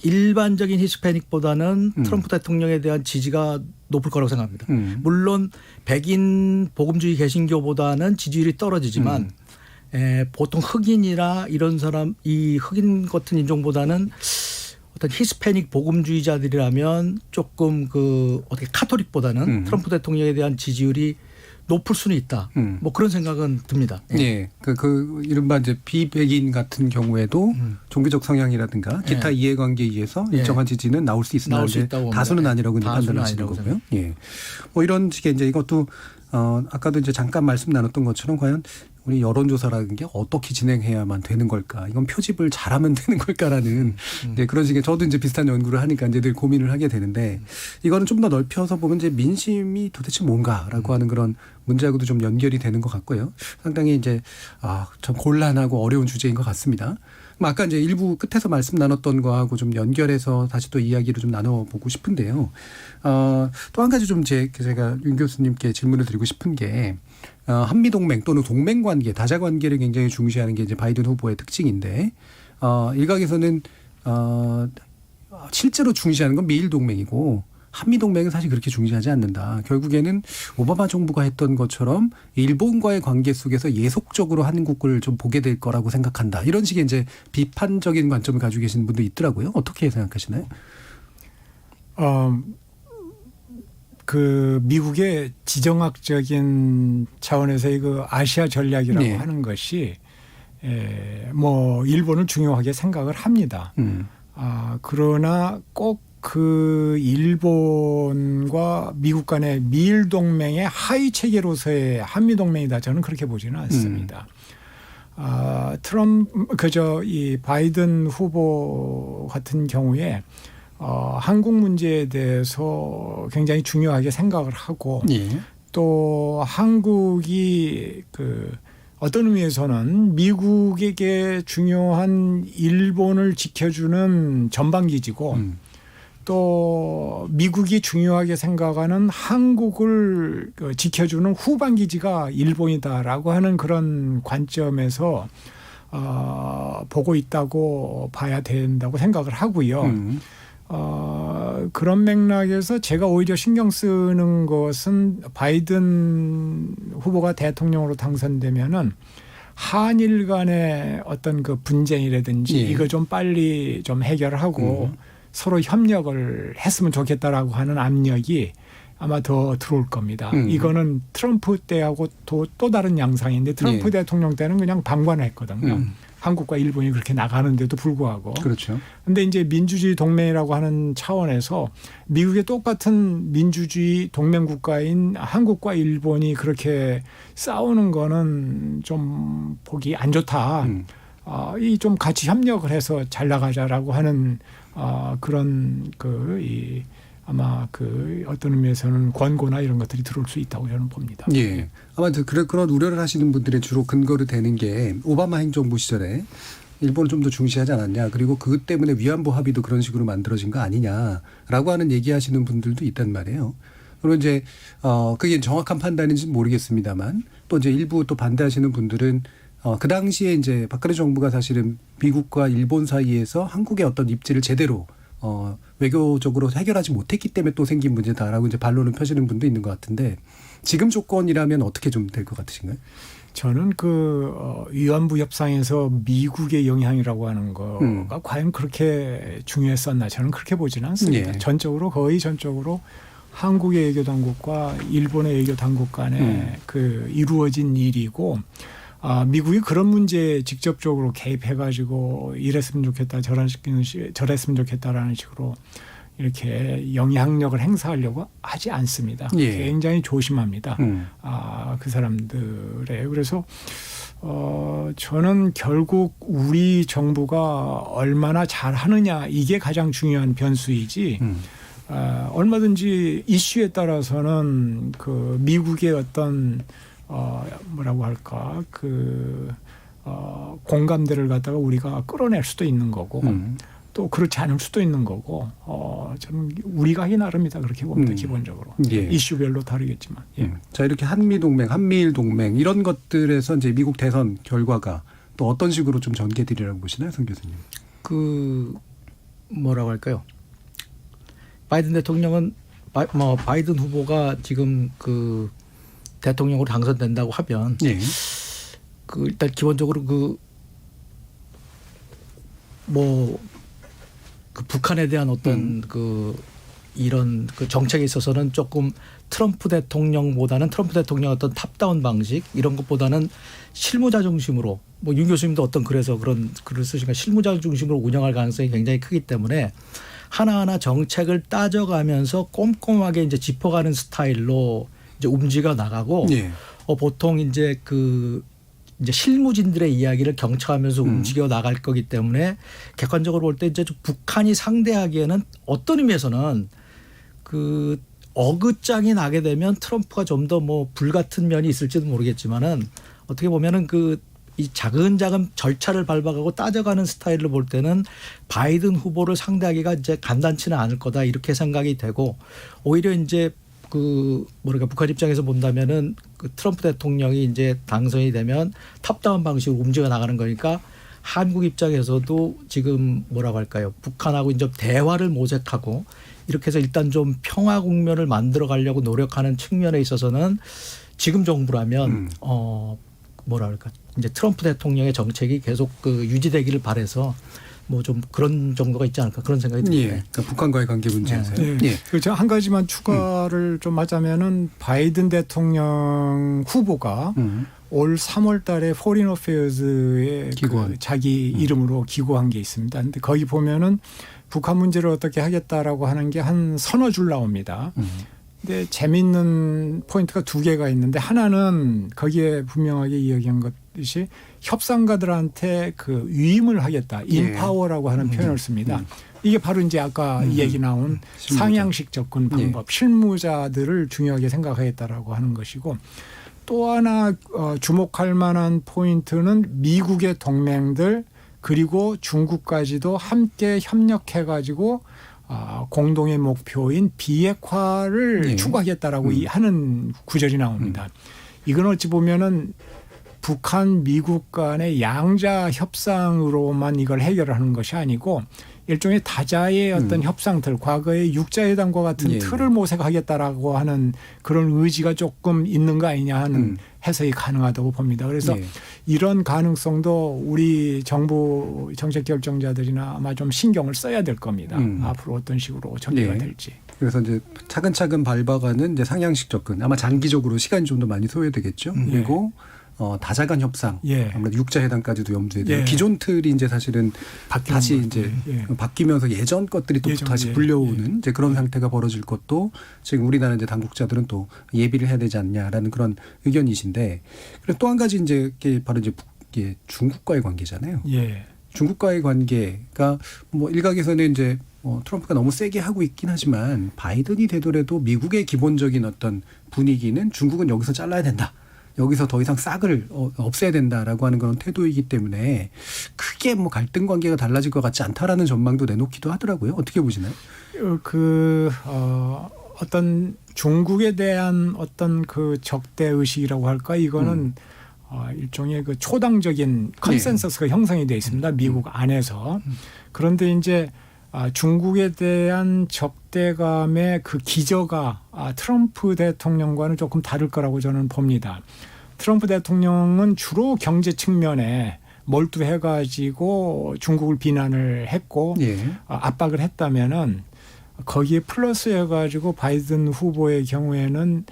일반적인 히스패닉보다는 트럼프 대통령에 대한 지지가 높을 거라고 생각합니다. 물론 백인 복음주의 개신교보다는 지지율이 떨어지지만 보통 흑인이나 이런 사람, 이 흑인 같은 인종보다는 어떤 히스패닉 복음주의자들이라면 조금 그 어떻게 카톨릭보다는 트럼프 대통령에 대한 지지율이 높을 수는 있다. 뭐 그런 생각은 듭니다. 예. 그 이른바 이제 비백인 같은 경우에도 종교적 성향이라든가 기타 이해관계에 의해서 일정한 지지는 나올 수 있으나 다수는 아니라고 이제 판단하시는 거고요. 예. 뭐 이런 식의 이제 이것도 아까도 이제 잠깐 말씀 나눴던 것처럼 과연 우리 여론조사라는 게 어떻게 진행해야만 되는 걸까? 이건 표집을 잘하면 되는 걸까라는 이제 그런 식의 저도 이제 비슷한 연구를 하니까 이제 늘 고민을 하게 되는데 이거는 좀 더 넓혀서 보면 이제 민심이 도대체 뭔가라고 하는 그런 문제하고도 좀 연결이 되는 것 같고요. 상당히 이제 좀 곤란하고 어려운 주제인 것 같습니다. 아까 이제 일부 끝에서 말씀 나눴던 거하고 좀 연결해서 다시 또 이야기를 좀 나눠보고 싶은데요. 또 한 가지 좀 제가 윤 교수님께 질문을 드리고 싶은 게 한미동맹 또는 동맹관계, 다자관계를 굉장히 중시하는 게 이제 바이든 후보의 특징인데 일각에서는 실제로 중시하는 건 미일동맹이고 한미동맹은 사실 그렇게 중시하지 않는다. 결국에는 오바마 정부가 했던 것처럼 일본과의 관계 속에서 예속적으로 한국을 좀 보게 될 거라고 생각한다. 이런 식의 이제 비판적인 관점을 가지고 계시는 분도 있더라고요. 어떻게 생각하시나요? 그 미국의 지정학적인 차원에서의 그 아시아 전략이라고 하는 것이 뭐 일본을 중요하게 생각을 합니다. 그러나 꼭 그 일본과 미국 간의 미일 동맹의 하위 체계로서의 한미 동맹이다. 저는 그렇게 보지는 않습니다. 이 바이든 후보 같은 경우에 한국 문제에 대해서 굉장히 중요하게 생각을 하고 또 한국이 어떤 의미에서는 미국에게 중요한 일본을 지켜주는 전방기지고 또 미국이 중요하게 생각하는 한국을 지켜주는 후방기지가 일본이다라고 하는 그런 관점에서 보고 있다고 봐야 된다고 생각을 하고요. 그런 맥락에서 제가 오히려 신경 쓰는 것은 바이든 후보가 대통령으로 당선되면은 한일 간의 어떤 그 분쟁이라든지 이거 좀 빨리 좀 해결하고 서로 협력을 했으면 좋겠다라고 하는 압력이 아마 더 들어올 겁니다. 이거는 트럼프 때하고 또 다른 양상인데 트럼프 대통령 때는 그냥 방관을 했거든요. 한국과 일본이 그렇게 나가는데도 불구하고. 그렇죠. 근데 이제 민주주의 동맹이라고 하는 차원에서 미국의 똑같은 민주주의 동맹 국가인 한국과 일본이 그렇게 싸우는 거는 좀 보기 안 좋다. 이 좀 같이 협력을 해서 잘 나가자라고 하는 그런 아마 어떤 의미에서는 권고나 이런 것들이 들어올 수 있다고 저는 봅니다. 예. 아마 그런 우려를 하시는 분들의 주로 근거로 되는 게 오바마 행정부 시절에 일본을 좀 더 중시하지 않았냐. 그리고 그것 때문에 위안부 합의도 그런 식으로 만들어진 거 아니냐라고 하는 얘기하시는 분들도 있단 말이에요. 그리고 이제 그게 정확한 판단인지는 모르겠습니다만 또 이제 일부 또 반대하시는 분들은 그 당시에 이제 박근혜 정부가 사실은 미국과 일본 사이에서 한국의 어떤 입지를 제대로 외교적으로 해결하지 못했기 때문에 또 생긴 문제다라고 이제 반론을 펴시는 분도 있는 것 같은데 지금 조건이라면 어떻게 좀 될 것 같으신가요? 저는 위안부 협상에서 미국의 영향이라고 하는 거가 과연 그렇게 중요했었나 저는 그렇게 보지는 않습니다. 거의 전적으로 한국의 외교 당국과 일본의 외교 당국 간에 이루어진 일이고 미국이 그런 문제에 직접적으로 개입해가지고 이랬으면 좋겠다 저랬으면 좋겠다라는 식으로 이렇게 영향력을 행사하려고 하지 않습니다. 굉장히 조심합니다. 그 사람들의. 그래서 저는 결국 우리 정부가 얼마나 잘하느냐 이게 가장 중요한 변수이지 얼마든지 이슈에 따라서는 미국의 어떤 뭐라고 할까 공감대를 갖다가 우리가 끌어낼 수도 있는 거고 또 그렇지 않을 수도 있는 거고 저는 우리가 하기 나름이다 그렇게 봅니다. 기본적으로 이슈별로 다르겠지만 자 이렇게 한미동맹, 한미일동맹 이런 것들에서 이제 미국 대선 결과가 또 어떤 식으로 좀 전개되리라고 보시나요, 성 교수님? 그 뭐라고 할까요? 바이든 대통령은 바이든 후보가 지금 그 대통령으로 당선된다고 하면 예. 그 일단 기본적으로 그 북한에 대한 어떤 그 이런 그 정책에 있어서는 조금 트럼프 대통령보다는 트럼프 대통령 어떤 탑다운 방식 이런 것보다는 실무자 중심으로 뭐 윤 교수님도 어떤 그래서 그런 글을 쓰시니까 실무자 중심으로 운영할 가능성이 굉장히 크기 때문에 하나하나 정책을 따져가면서 꼼꼼하게 이제 짚어가는 스타일로 이제 움직여 나가고 예. 보통 이제 그 이제 실무진들의 이야기를 경청하면서 움직여 나갈 거기 때문에 객관적으로 볼 때 이제 좀 북한이 상대하기에는 어떤 의미에서는 그 어긋장이 나게 되면 트럼프가 좀 더 뭐 불같은 면이 있을지도 모르겠지만은 어떻게 보면은 그 이 자근자근 절차를 밟아가고 따져가는 스타일로 볼 때는 바이든 후보를 상대하기가 이제 간단치는 않을 거다 이렇게 생각이 되고 오히려 이제 그 뭐랄까 북한 입장에서 본다면은 그 트럼프 대통령이 이제 당선이 되면 탑다운 방식으로 움직여 나가는 거니까 한국 입장에서도 지금 뭐라고 할까요? 북한하고 이제 대화를 모색하고 이렇게 해서 일단 좀 평화 국면을 만들어 가려고 노력하는 측면에 있어서는 지금 정부라면 뭐라 그럴까? 이제 트럼프 대통령의 정책이 계속 그 유지되기를 바라서 뭐 좀 그런 정도가 있지 않을까 그런 생각이 듭니다. 예. 그러니까 북한과의 관계 문제에서요. 네. 예. 그렇죠. 한 가지만 추가를 좀 하자면은 바이든 대통령 후보가 올 3월 달에 포린 어페어즈에 그 자기 이름으로 기고한 게 있습니다. 근데 거기 보면은 북한 문제를 어떻게 하겠다라고 하는 게 한 서너 줄 나옵니다. 근데 재미있는 포인트가 두 개가 있는데 하나는 거기에 분명하게 이야기한 것이 협상가들한테 그 위임을 하겠다. 인파워라고 하는 표현을 씁니다. 이게 바로 이제 아까 얘기 나온 상향식 접근 방법, 실무자들을 중요하게 생각하겠다라고 하는 것이고 또 하나 주목할 만한 포인트는 미국의 동맹들 그리고 중국까지도 함께 협력해 가지고 공동의 목표인 비핵화를 추구하겠다라고 하는 구절이 나옵니다. 이건 어찌 보면은 북한 미국 간의 양자 협상으로만 이걸 해결하는 것이 아니고 일종의 다자의 어떤 협상들 과거의 육자회담과 같은 틀을 모색하겠다라고 하는 그런 의지가 조금 있는 거 아니냐 하는 해석이 가능하다고 봅니다. 그래서 이런 가능성도 우리 정부 정책 결정자들이나 아마 좀 신경을 써야 될 겁니다. 앞으로 어떤 식으로 전개가 될지. 그래서 이제 차근차근 밟아가는 이제 상향식 접근 아마 장기적으로 시간이 좀 더 많이 소요되겠죠. 그리고 다자간 협상, 아무래도 육자회담까지도 염두에 두고 기존 틀이 이제 사실은 다시 이제 바뀌면서 예전 것들이 또 다시 불려오는 이제 그런 상태가 벌어질 것도 지금 우리나라 이제 당국자들은 또 예비를 해야 되지 않냐라는 그런 의견이신데, 그리고 또 한 가지 이제 바로 이제 중국과의 관계잖아요. 중국과의 관계가 뭐 일각에서는 이제 트럼프가 너무 세게 하고 있긴 하지만 바이든이 되더라도 미국의 기본적인 어떤 분위기는 중국은 여기서 잘라야 된다. 여기서 더 이상 싹을 없애야 된다라고 하는 그런 태도이기 때문에 크게 뭐 갈등 관계가 달라질 것 같지 않다라는 전망도 내놓기도 하더라고요. 어떻게 보시나요? 어떤 중국에 대한 어떤 그 적대 의식이라고 할까 이거는 일종의 그 초당적인 컨센서스가 형성이 되어 있습니다. 미국 안에서. 그런데 이제 중국에 대한 적대감의 그 기저가 트럼프 대통령과는 조금 다를 거라고 저는 봅니다. 트럼프 대통령은 주로 경제 측면에 몰두해가지고 중국을 비난을 했고 압박을 했다면은 거기에 플러스해가지고 바이든 후보의 경우에는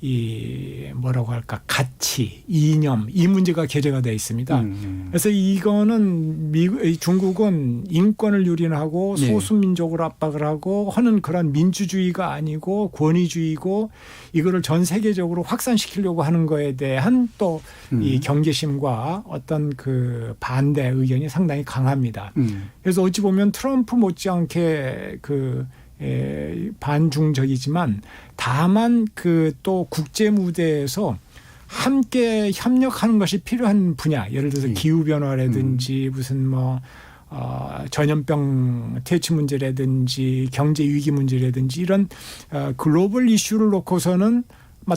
이 뭐라고 할까 가치, 이념 이 문제가 게재가 되어 있습니다. 그래서 이거는 중국은 인권을 유린하고 소수민족을 압박을 하고 하는 그런 민주주의가 아니고 권위주의고 이거를 전 세계적으로 확산시키려고 하는 거에 대한 또 이 경계심과 어떤 그 반대 의견이 상당히 강합니다. 그래서 어찌 보면 트럼프 못지않게 반중적이지만 다만 그 또 국제 무대에서 함께 협력하는 것이 필요한 분야, 예를 들어서 기후 변화라든지 무슨 뭐 전염병 퇴치 문제라든지 경제 위기 문제라든지 이런 글로벌 이슈를 놓고서는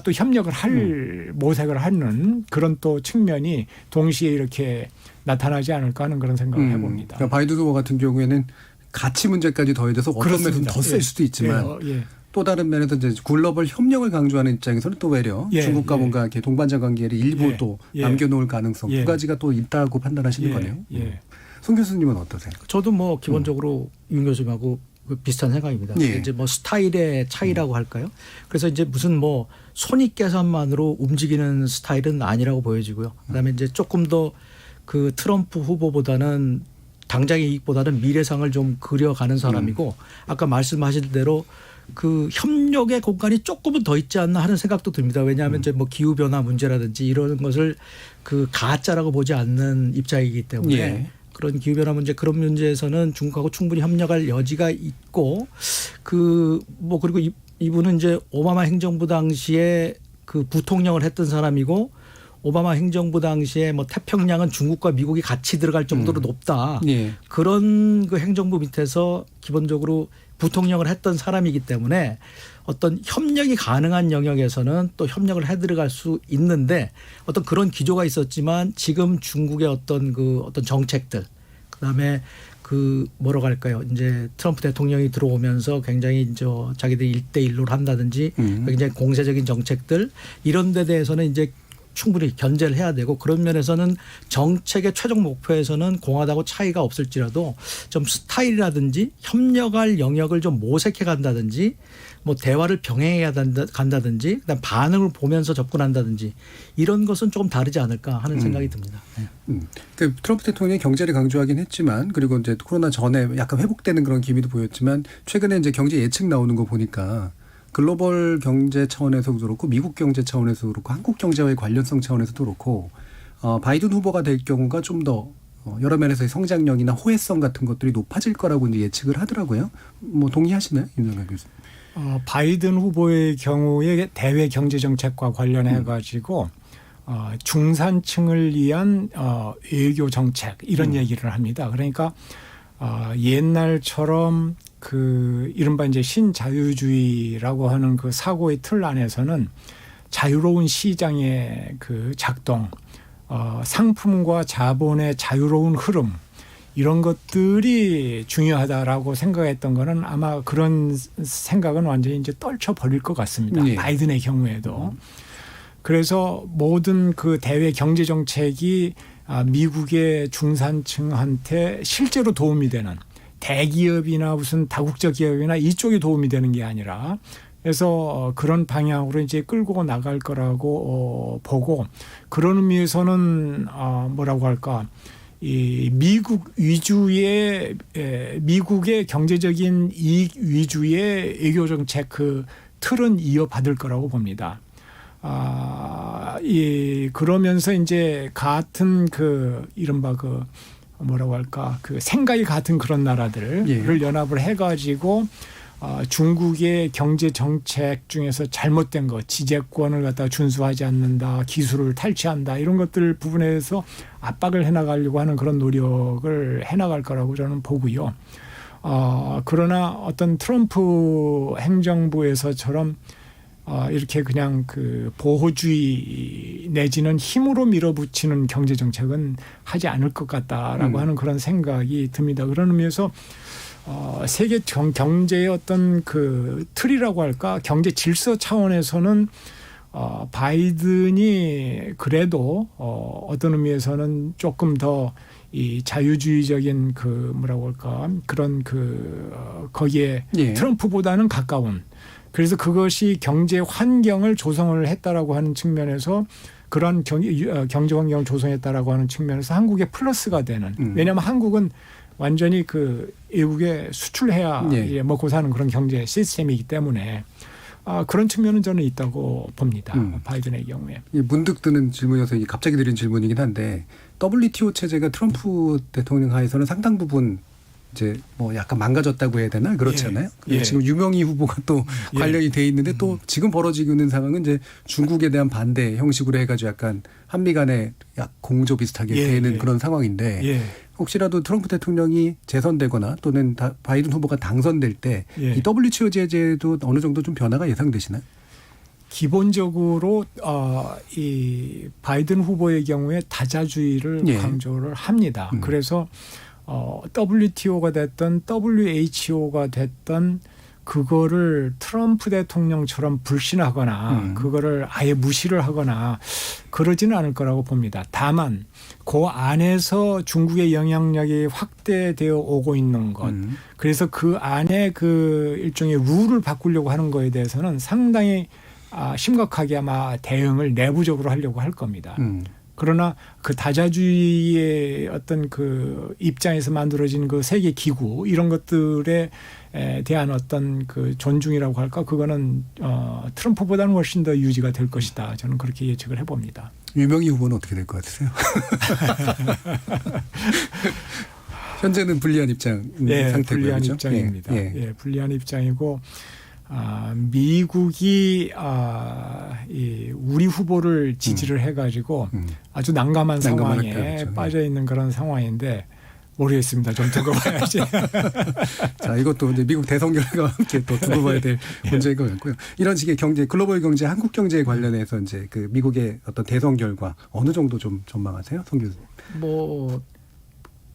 또 협력을 할 모색을 하는 그런 또 측면이 동시에 이렇게 나타나지 않을까 하는 그런 생각을 해봅니다. 그러니까 바이든 후보 같은 경우에는 가치 문제까지 더해져서 어떤 면에서는 더 셀 수도 있지만 또 다른 면에서 이제 글로벌 협력을 강조하는 입장에서는 또 외려 중국과 뭔가 이렇게 동반자 관계를 일부 또 남겨놓을 가능성 두 가지가 또 있다고 판단하시는 거네요. 송 교수님은 어떠세요? 저도 뭐 기본적으로 윤 교수님하고 비슷한 생각입니다. 이제 뭐 스타일의 차이라고 할까요? 그래서 이제 무슨 뭐 손익계산만으로 움직이는 스타일은 아니라고 보여지고요. 그다음에 이제 조금 더 그 트럼프 후보보다는 당장의 이익보다는 미래상을 좀 그려가는 사람이고 아까 말씀하신 대로 그 협력의 공간이 조금은 더 있지 않나 하는 생각도 듭니다. 왜냐하면 이제 뭐 기후 변화 문제라든지 이런 것을 그 가짜라고 보지 않는 입장이기 때문에 그런 기후 변화 문제 그런 문제에서는 중국하고 충분히 협력할 여지가 있고 그 뭐 그리고 이분은 이제 오바마 행정부 당시에 그 부통령을 했던 사람이고 오바마 행정부 당시에 뭐 태평양은 중국과 미국이 같이 들어갈 정도로 높다. 그런 그 행정부 밑에서 기본적으로 부통령을 했던 사람이기 때문에 어떤 협력이 가능한 영역에서는 또 협력을 해 들어갈 수 있는데 어떤 그런 기조가 있었지만 지금 중국의 어떤 정책들 그다음에 그 뭐라고 할까요? 이제 트럼프 대통령이 들어오면서 굉장히 이제 자기들이 1대1로 한다든지 굉장히 공세적인 정책들 이런 데 대해서는 이제 충분히 견제를 해야 되고 그런 면에서는 정책의 최종 목표에서는 공화당하고 차이가 없을지라도 좀 스타일이라든지 협력할 영역을 좀 모색해 간다든지 뭐 대화를 병행해야 간다든지 그다음 반응을 보면서 접근한다든지 이런 것은 조금 다르지 않을까 하는 생각이 듭니다. 그 트럼프 대통령이 경제를 강조하긴 했지만 그리고 이제 코로나 전에 약간 회복되는 그런 기미도 보였지만 최근에 이제 경제 예측 나오는 거 보니까 글로벌 경제 차원에서도 그렇고 미국 경제 차원에서도 그렇고 한국 경제와의 관련성 차원에서도 그렇고 바이든 후보가 될 경우가 좀 더 여러 면에서의 성장력이나 호혜성 같은 것들이 높아질 거라고 이제 예측을 하더라고요. 뭐 동의하시나요, 임성근 교수님? 바이든 후보의 경우에 대외 경제 정책과 관련해 가지고 중산층을 위한 외교 정책 이런 얘기를 합니다. 그러니까 옛날처럼 그 이른바 이제 신자유주의라고 하는 그 사고의 틀 안에서는 자유로운 시장의 그 작동, 상품과 자본의 자유로운 흐름 이런 것들이 중요하다라고 생각했던 거는 아마 그런 생각은 완전히 이제 떨쳐버릴 것 같습니다. 바이든의 경우에도. 그래서 모든 그 대외 경제 정책이 미국의 중산층한테 실제로 도움이 되는 대기업이나 무슨 다국적 기업이나 이쪽에 도움이 되는 게 아니라 그래서 그런 방향으로 이제 끌고 나갈 거라고 보고 그런 의미에서는 뭐라고 할까 이 미국 위주의 미국의 경제적인 이익 위주의 외교 정책 그 틀은 이어받을 거라고 봅니다. 그러면서 이제 같은 그 이른바 그 뭐라고 할까 그 생각이 같은 그런 나라들을 연합을 해가지고 중국의 경제 정책 중에서 잘못된 것, 지재권을 갖다 준수하지 않는다, 기술을 탈취한다 이런 것들 부분에서 압박을 해나가려고 하는 그런 노력을 해나갈 거라고 저는 보고요. 그러나 어떤 트럼프 행정부에서처럼 이렇게 그냥 그 보호주의 내지는 힘으로 밀어붙이는 경제 정책은 하지 않을 것 같다라고 하는 그런 생각이 듭니다. 그런 의미에서 세계 경제의 어떤 그 틀이라고 할까 경제 질서 차원에서는 바이든이 그래도 어떤 의미에서는 조금 더 이 자유주의적인 그 뭐라고 할까 그런 그 거기에 트럼프보다는 가까운 그래서 그것이 경제 환경을 조성을 했다라고 하는 측면에서 그런 경제 환경을 조성했다라고 하는 측면에서 한국의 플러스가 되는 왜냐하면 한국은 완전히 그 외국에 수출해야 먹고 사는 그런 경제 시스템이기 때문에 그런 측면은 저는 있다고 봅니다. 바이든의 경우에. 문득 드는 질문이어서 갑자기 드린 질문이긴 한데 WTO 체제가 트럼프 대통령 하에서는 상당 부분 이제 뭐 약간 망가졌다고 해야 되나 그렇잖아요. 지금 유명희 후보가 또 관련이 돼 있는데 또 지금 벌어지고 있는 상황은 이제 중국에 대한 반대 형식으로 해가지고 약간 한미 간에 약 공조 비슷하게 되는 그런 상황인데 혹시라도 트럼프 대통령이 재선되거나 또는 바이든 후보가 당선될 때 이 WTO 제재도 어느 정도 좀 변화가 예상되시나요? 기본적으로 이 바이든 후보의 경우에 다자주의를 예. 강조를 합니다. 그래서 WTO가 됐던 WHO가 됐던 그거를 트럼프 대통령처럼 불신하거나 그거를 아예 무시를 하거나 그러지는 않을 거라고 봅니다. 다만 그 안에서 중국의 영향력이 확대되어 오고 있는 것, 그래서 그 안에 그 일종의 룰을 바꾸려고 하는 거에 대해서는 상당히 심각하게 아마 대응을 내부적으로 하려고 할 겁니다. 그러나 그 다자주의의 어떤 그 입장에서 만들어진 그 세계 기구 이런 것들에 대한 어떤 그 존중이라고 할까, 그거는 트럼프보다는 훨씬 더 유지가 될 것이다. 저는 그렇게 예측을 해봅니다. 유명희 후보는 어떻게 될 것 같으세요? 현재는 불리한 입장 상태고요. 불리한 그렇죠? 입장입니다. 예. 불리한 입장이고 미국이 우리 후보를 지지를 해가지고 아주 난감한 상황에 그렇죠. 빠져 있는 그런 상황인데 모르겠습니다. 좀 두고 봐야지. 자, 이것도 이제 미국 대선 결과와 함께 또 두고 봐야 될 문제인 것 같고요. 이런 식의 경제, 글로벌 경제, 한국 경제에 관련해서 이제 그 미국의 어떤 대선 결과 어느 정도 좀 전망하세요, 송 교수님? 뭐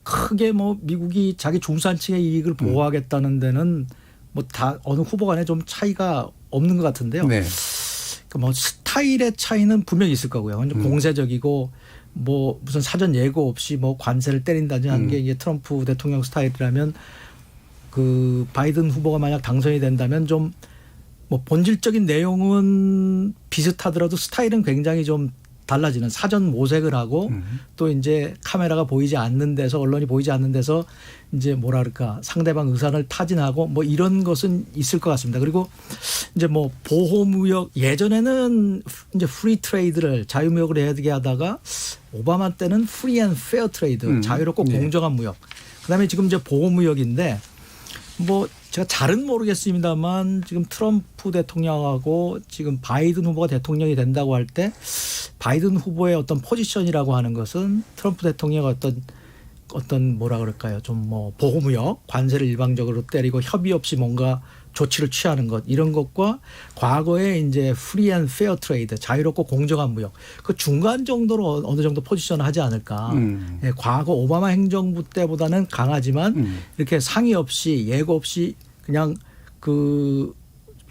크게 뭐 미국이 자기 중산층의 이익을 보호하겠다는 데는 뭐 다 어느 후보 간에 좀 차이가 없는 것 같은데요. 네. 그러니까 뭐 스타일의 차이는 분명히 있을 거고요. 공세적이고 뭐 무슨 사전 예고 없이 뭐 관세를 때린다든지 하는 게 이게 트럼프 대통령 스타일이라면 그 바이든 후보가 만약 당선이 된다면 좀 뭐 본질적인 내용은 비슷하더라도 스타일은 굉장히 좀 달라지는, 사전 모색을 하고 또 이제 카메라가 보이지 않는 데서, 언론이 보이지 않는 데서 이제 뭐랄까 상대방 의사를 타진하고 뭐 이런 것은 있을 것 같습니다. 그리고 이제 뭐 보호무역, 예전에는 이제 프리 트레이드를 자유무역을 해야 되게 하다가 오바마 때는 프리 앤 페어 트레이드, 자유롭고 공정한 무역. 그다음에 지금 이제 보호무역인데 뭐 제가 잘은 모르겠습니다만 지금 트럼프 대통령하고 지금 바이든 후보가 대통령이 된다고 할 때 바이든 후보의 어떤 포지션이라고 하는 것은 트럼프 대통령의 어떤 뭐라 그럴까요? 좀 뭐 보호무역, 관세를 일방적으로 때리고 협의 없이 뭔가 조치를 취하는 것, 이런 것과 과거에 이제 프리 앤 페어 트레이드, 자유롭고 공정한 무역, 그 중간 정도로 어느 정도 포지션을 하지 않을까. 예, 과거 오바마 행정부 때보다는 강하지만 이렇게 상의 없이 예고 없이 그냥 그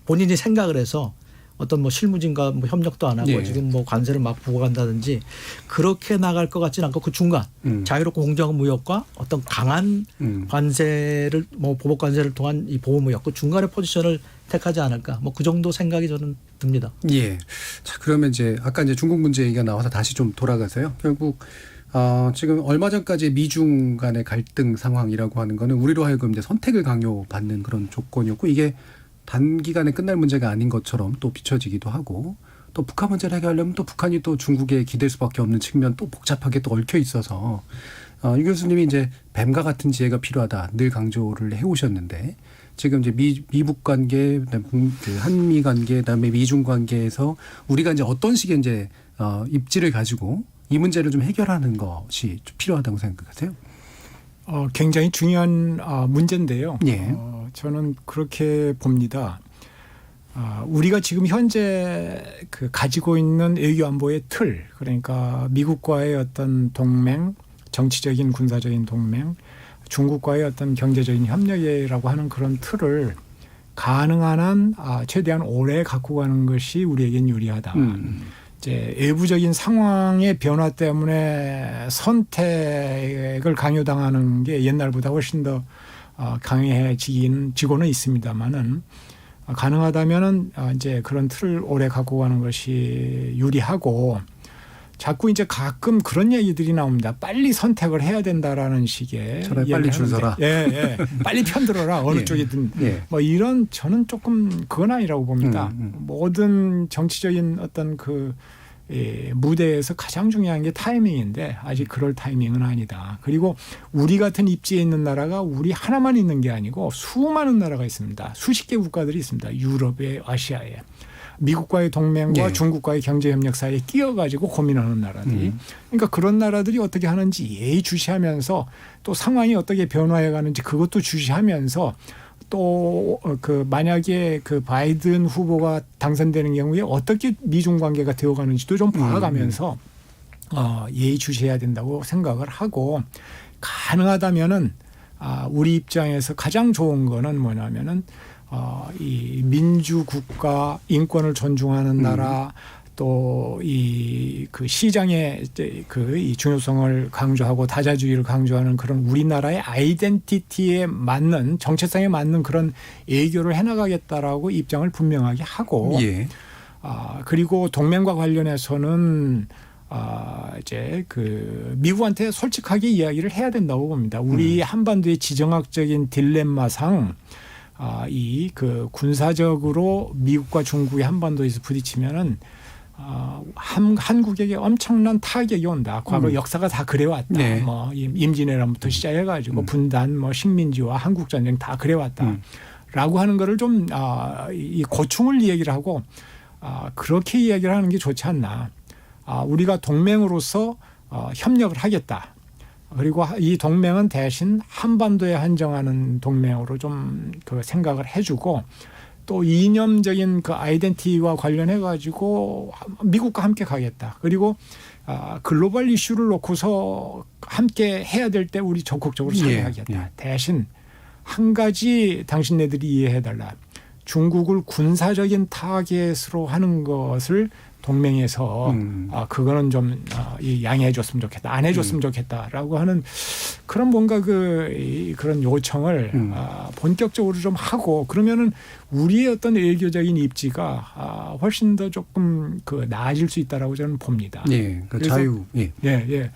본인이 생각을 해서 어떤 뭐 실무진과 뭐 협력도 안 하고 지금 뭐 관세를 막 부과한다든지 그렇게 나갈 것 같지는 않고 그 중간 자유롭고 공정한 무역과 어떤 강한 관세를 뭐 보복 관세를 통한 이 보호 무역, 그 중간의 포지션을 택하지 않을까, 뭐 그 정도 생각이 저는 듭니다. 예. 자, 그러면 이제 아까 이제 중국 문제 얘기가 나와서 다시 좀 돌아가서요. 결국 지금 얼마 전까지 미중 간의 갈등 상황이라고 하는 거는 우리로 하여금 이제 선택을 강요받는 그런 조건이었고, 이게 단기간에 끝날 문제가 아닌 것처럼 또 비춰지기도 하고, 또 북한 문제를 해결하려면 또 북한이 또 중국에 기댈 수밖에 없는 측면, 또 복잡하게 또 얽혀 있어서 유 교수님이 이제 뱀과 같은 지혜가 필요하다 늘 강조를 해오셨는데, 지금 이제 미북 관계, 그다음에 한미 관계, 그다음에 미중 관계에서 우리가 이제 어떤 식의 이제 입지를 가지고 이 문제를 좀 해결하는 것이 좀 필요하다고 생각하세요? 굉장히 중요한 문제인데요. 예. 저는 그렇게 봅니다. 우리가 지금 현재 그 가지고 있는 외교 안보의 틀, 그러니까 미국과의 어떤 동맹, 정치적인 군사적인 동맹, 중국과의 어떤 경제적인 협력이라고 하는 그런 틀을 가능한 한 최대한 오래 갖고 가는 것이 우리에겐 유리하다. 이제 외부적인 상황의 변화 때문에 선택을 강요당하는 게 옛날보다 훨씬 더 강해지고는 있습니다만은, 가능하다면은 이제 그런 틀을 오래 갖고 가는 것이 유리하고, 자꾸 이제 가끔 그런 얘기들이 나옵니다. 빨리 선택을 해야 된다라는 식의. 차라리 빨리 줄 서라. 예. 빨리 편들어라. 어느 쪽이든. 뭐 이런, 저는 조금 그건 아니라고 봅니다. 모든 정치적인 어떤 그 무대에서 가장 중요한 게 타이밍인데 아직 그럴 타이밍은 아니다. 그리고 우리 같은 입지에 있는 나라가 우리 하나만 있는 게 아니고 수많은 나라가 있습니다. 수십 개 국가들이 있습니다. 유럽에, 아시아에. 미국과의 동맹과 중국과의 경제협력 사이에 끼어가지고 고민하는 나라들이. 그러니까 그런 나라들이 어떻게 하는지 예의주시하면서 또 상황이 어떻게 변화해 가는지 그것도 주시하면서 또 그 만약에 그 바이든 후보가 당선되는 경우에 어떻게 미중 관계가 되어가는지도 좀 봐가면서 예의주시해야 된다고 생각을 하고, 가능하다면은 우리 입장에서 가장 좋은 거는 뭐냐면은 이 민주국가, 인권을 존중하는 나라, 또 이 그 시장의 그 이 중요성을 강조하고 다자주의를 강조하는 그런 우리나라의 아이덴티티에 맞는, 정체성에 맞는 그런 외교를 해나가겠다라고 입장을 분명하게 하고, 예. 그리고 동맹과 관련해서는 이제 그 미국한테 솔직하게 이야기를 해야 된다고 봅니다. 우리 한반도의 지정학적인 딜레마상 이 그 군사적으로 미국과 중국이 한반도에서 부딪히면은 한국에게 엄청난 타격이 온다. 과거 역사가 다 그래왔다. 네. 뭐 임진왜란부터 시작해가지고 분단, 뭐 식민지와 한국 전쟁 다 그래왔다.라고 하는 거를 좀 이 고충을 얘기를 하고 그렇게 이야기를 하는 게 좋지 않나. 우리가 동맹으로서 협력을 하겠다. 그리고 이 동맹은 대신 한반도에 한정하는 동맹으로 좀 그 생각을 해주고, 또 이념적인 그 아이덴티티와 관련해 가지고 미국과 함께 가겠다. 그리고 글로벌 이슈를 놓고서 함께 해야 될 때 우리 적극적으로 참여하겠다. 예. 대신 한 가지 당신네들이 이해해달라. 중국을 군사적인 타겟으로 하는 것을 동맹에서 그거는 좀 양해해 줬으면 좋겠다. 안 해줬으면 좋겠다라고 하는 그런 뭔가 그런 요청을 본격적으로 좀 하고, 그러면은 우리의 어떤 외교적인 입지가 훨씬 더 조금 그 나아질 수 있다라고 저는 봅니다. 예. 그 자유. 예. 예.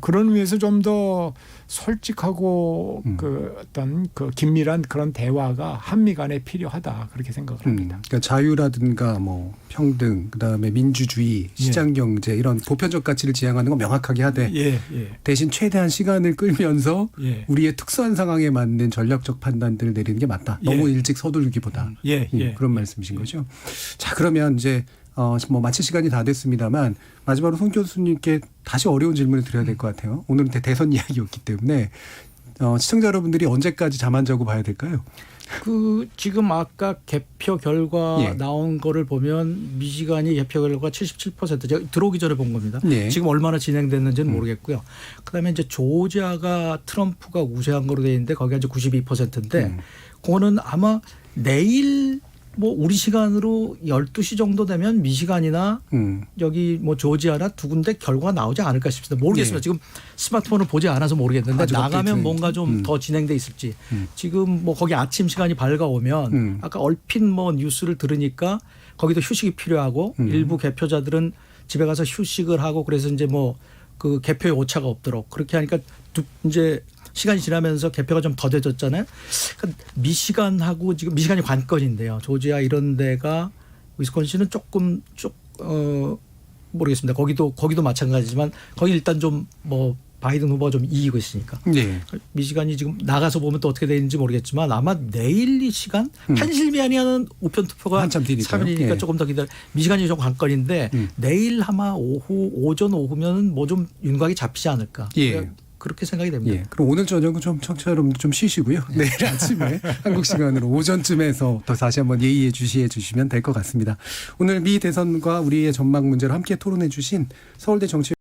그런 의미에서 좀 더 솔직하고 그 어떤 그 긴밀한 그런 대화가 한미 간에 필요하다, 그렇게 생각을 합니다. 그러니까 자유라든가 뭐 평등, 그다음에 민주주의, 시장 경제 이런 보편적 가치를 지향하는 건 명확하게 하되, 대신 최대한 시간을 끌면서 우리의 특수한 상황에 맞는 전략적 판단들을 내리는 게 맞다. 너무 일찍 서두르기보다. 그런 말씀이신 거죠. 자, 그러면 이제 뭐 마칠 시간이 다 됐습니다만 마지막으로 손 교수님께 다시 어려운 질문을 드려야 될 것 같아요. 오늘은 대선 이야기였기 때문에 시청자 여러분들이 언제까지 잠 안 자고 봐야 될까요? 그 지금 아까 개표 결과 나온 거를 보면 미시간이 개표 결과 77%, 제가 들어오기 전에 본 겁니다. 지금 얼마나 진행됐는지는 모르겠고요. 그다음에 이제 조지아가 트럼프가 우세한 거로 돼 있는데 거기가 이제 92%인데 그거는 아마 내일 뭐 우리 시간으로 12시 정도 되면 미시간이나 여기 뭐 조지아나 두 군데 결과가 나오지 않을까 싶습니다. 모르겠습니다. 지금 스마트폰을 보지 않아서 모르겠는데 나가면 뭔가 좀 더 진행돼 있을지. 지금 뭐 거기 아침 시간이 밝아오면 아까 얼핏 뭐 뉴스를 들으니까 거기도 휴식이 필요하고 일부 개표자들은 집에 가서 휴식을 하고, 그래서 이제 뭐 그 개표에 오차가 없도록 그렇게 하니까 이제 시간이 지나면서 개표가 좀 더뎌졌잖아요. 그러니까 미시간하고, 지금 미시간이 관건인데요. 조지아 이런 데가, 위스콘신은 조금 모르겠습니다. 거기도 마찬가지지만 거기 일단 좀 뭐 바이든 후보가 좀 이기고 있으니까. 미시간이 지금 나가서 보면 또 어떻게 되는지 모르겠지만 아마 내일 이 시간 펜실베니아는 우편 투표가 한참 뒤니까요. 3일이니까 조금 더 기다려. 미시간이 좀 관건인데 내일 아마 오전 오후면은 뭐 좀 윤곽이 잡히지 않을까. 그렇게 생각이 됩니다. 그럼 오늘 저녁은 좀 청취자 여러분들 좀 쉬시고요. 내일 아침에 한국 시간으로 오전쯤에서 더 다시 한번 예의에 주시해 주시면 될 것 같습니다. 오늘 미 대선과 우리의 전망 문제를 함께 토론해 주신 서울대 정치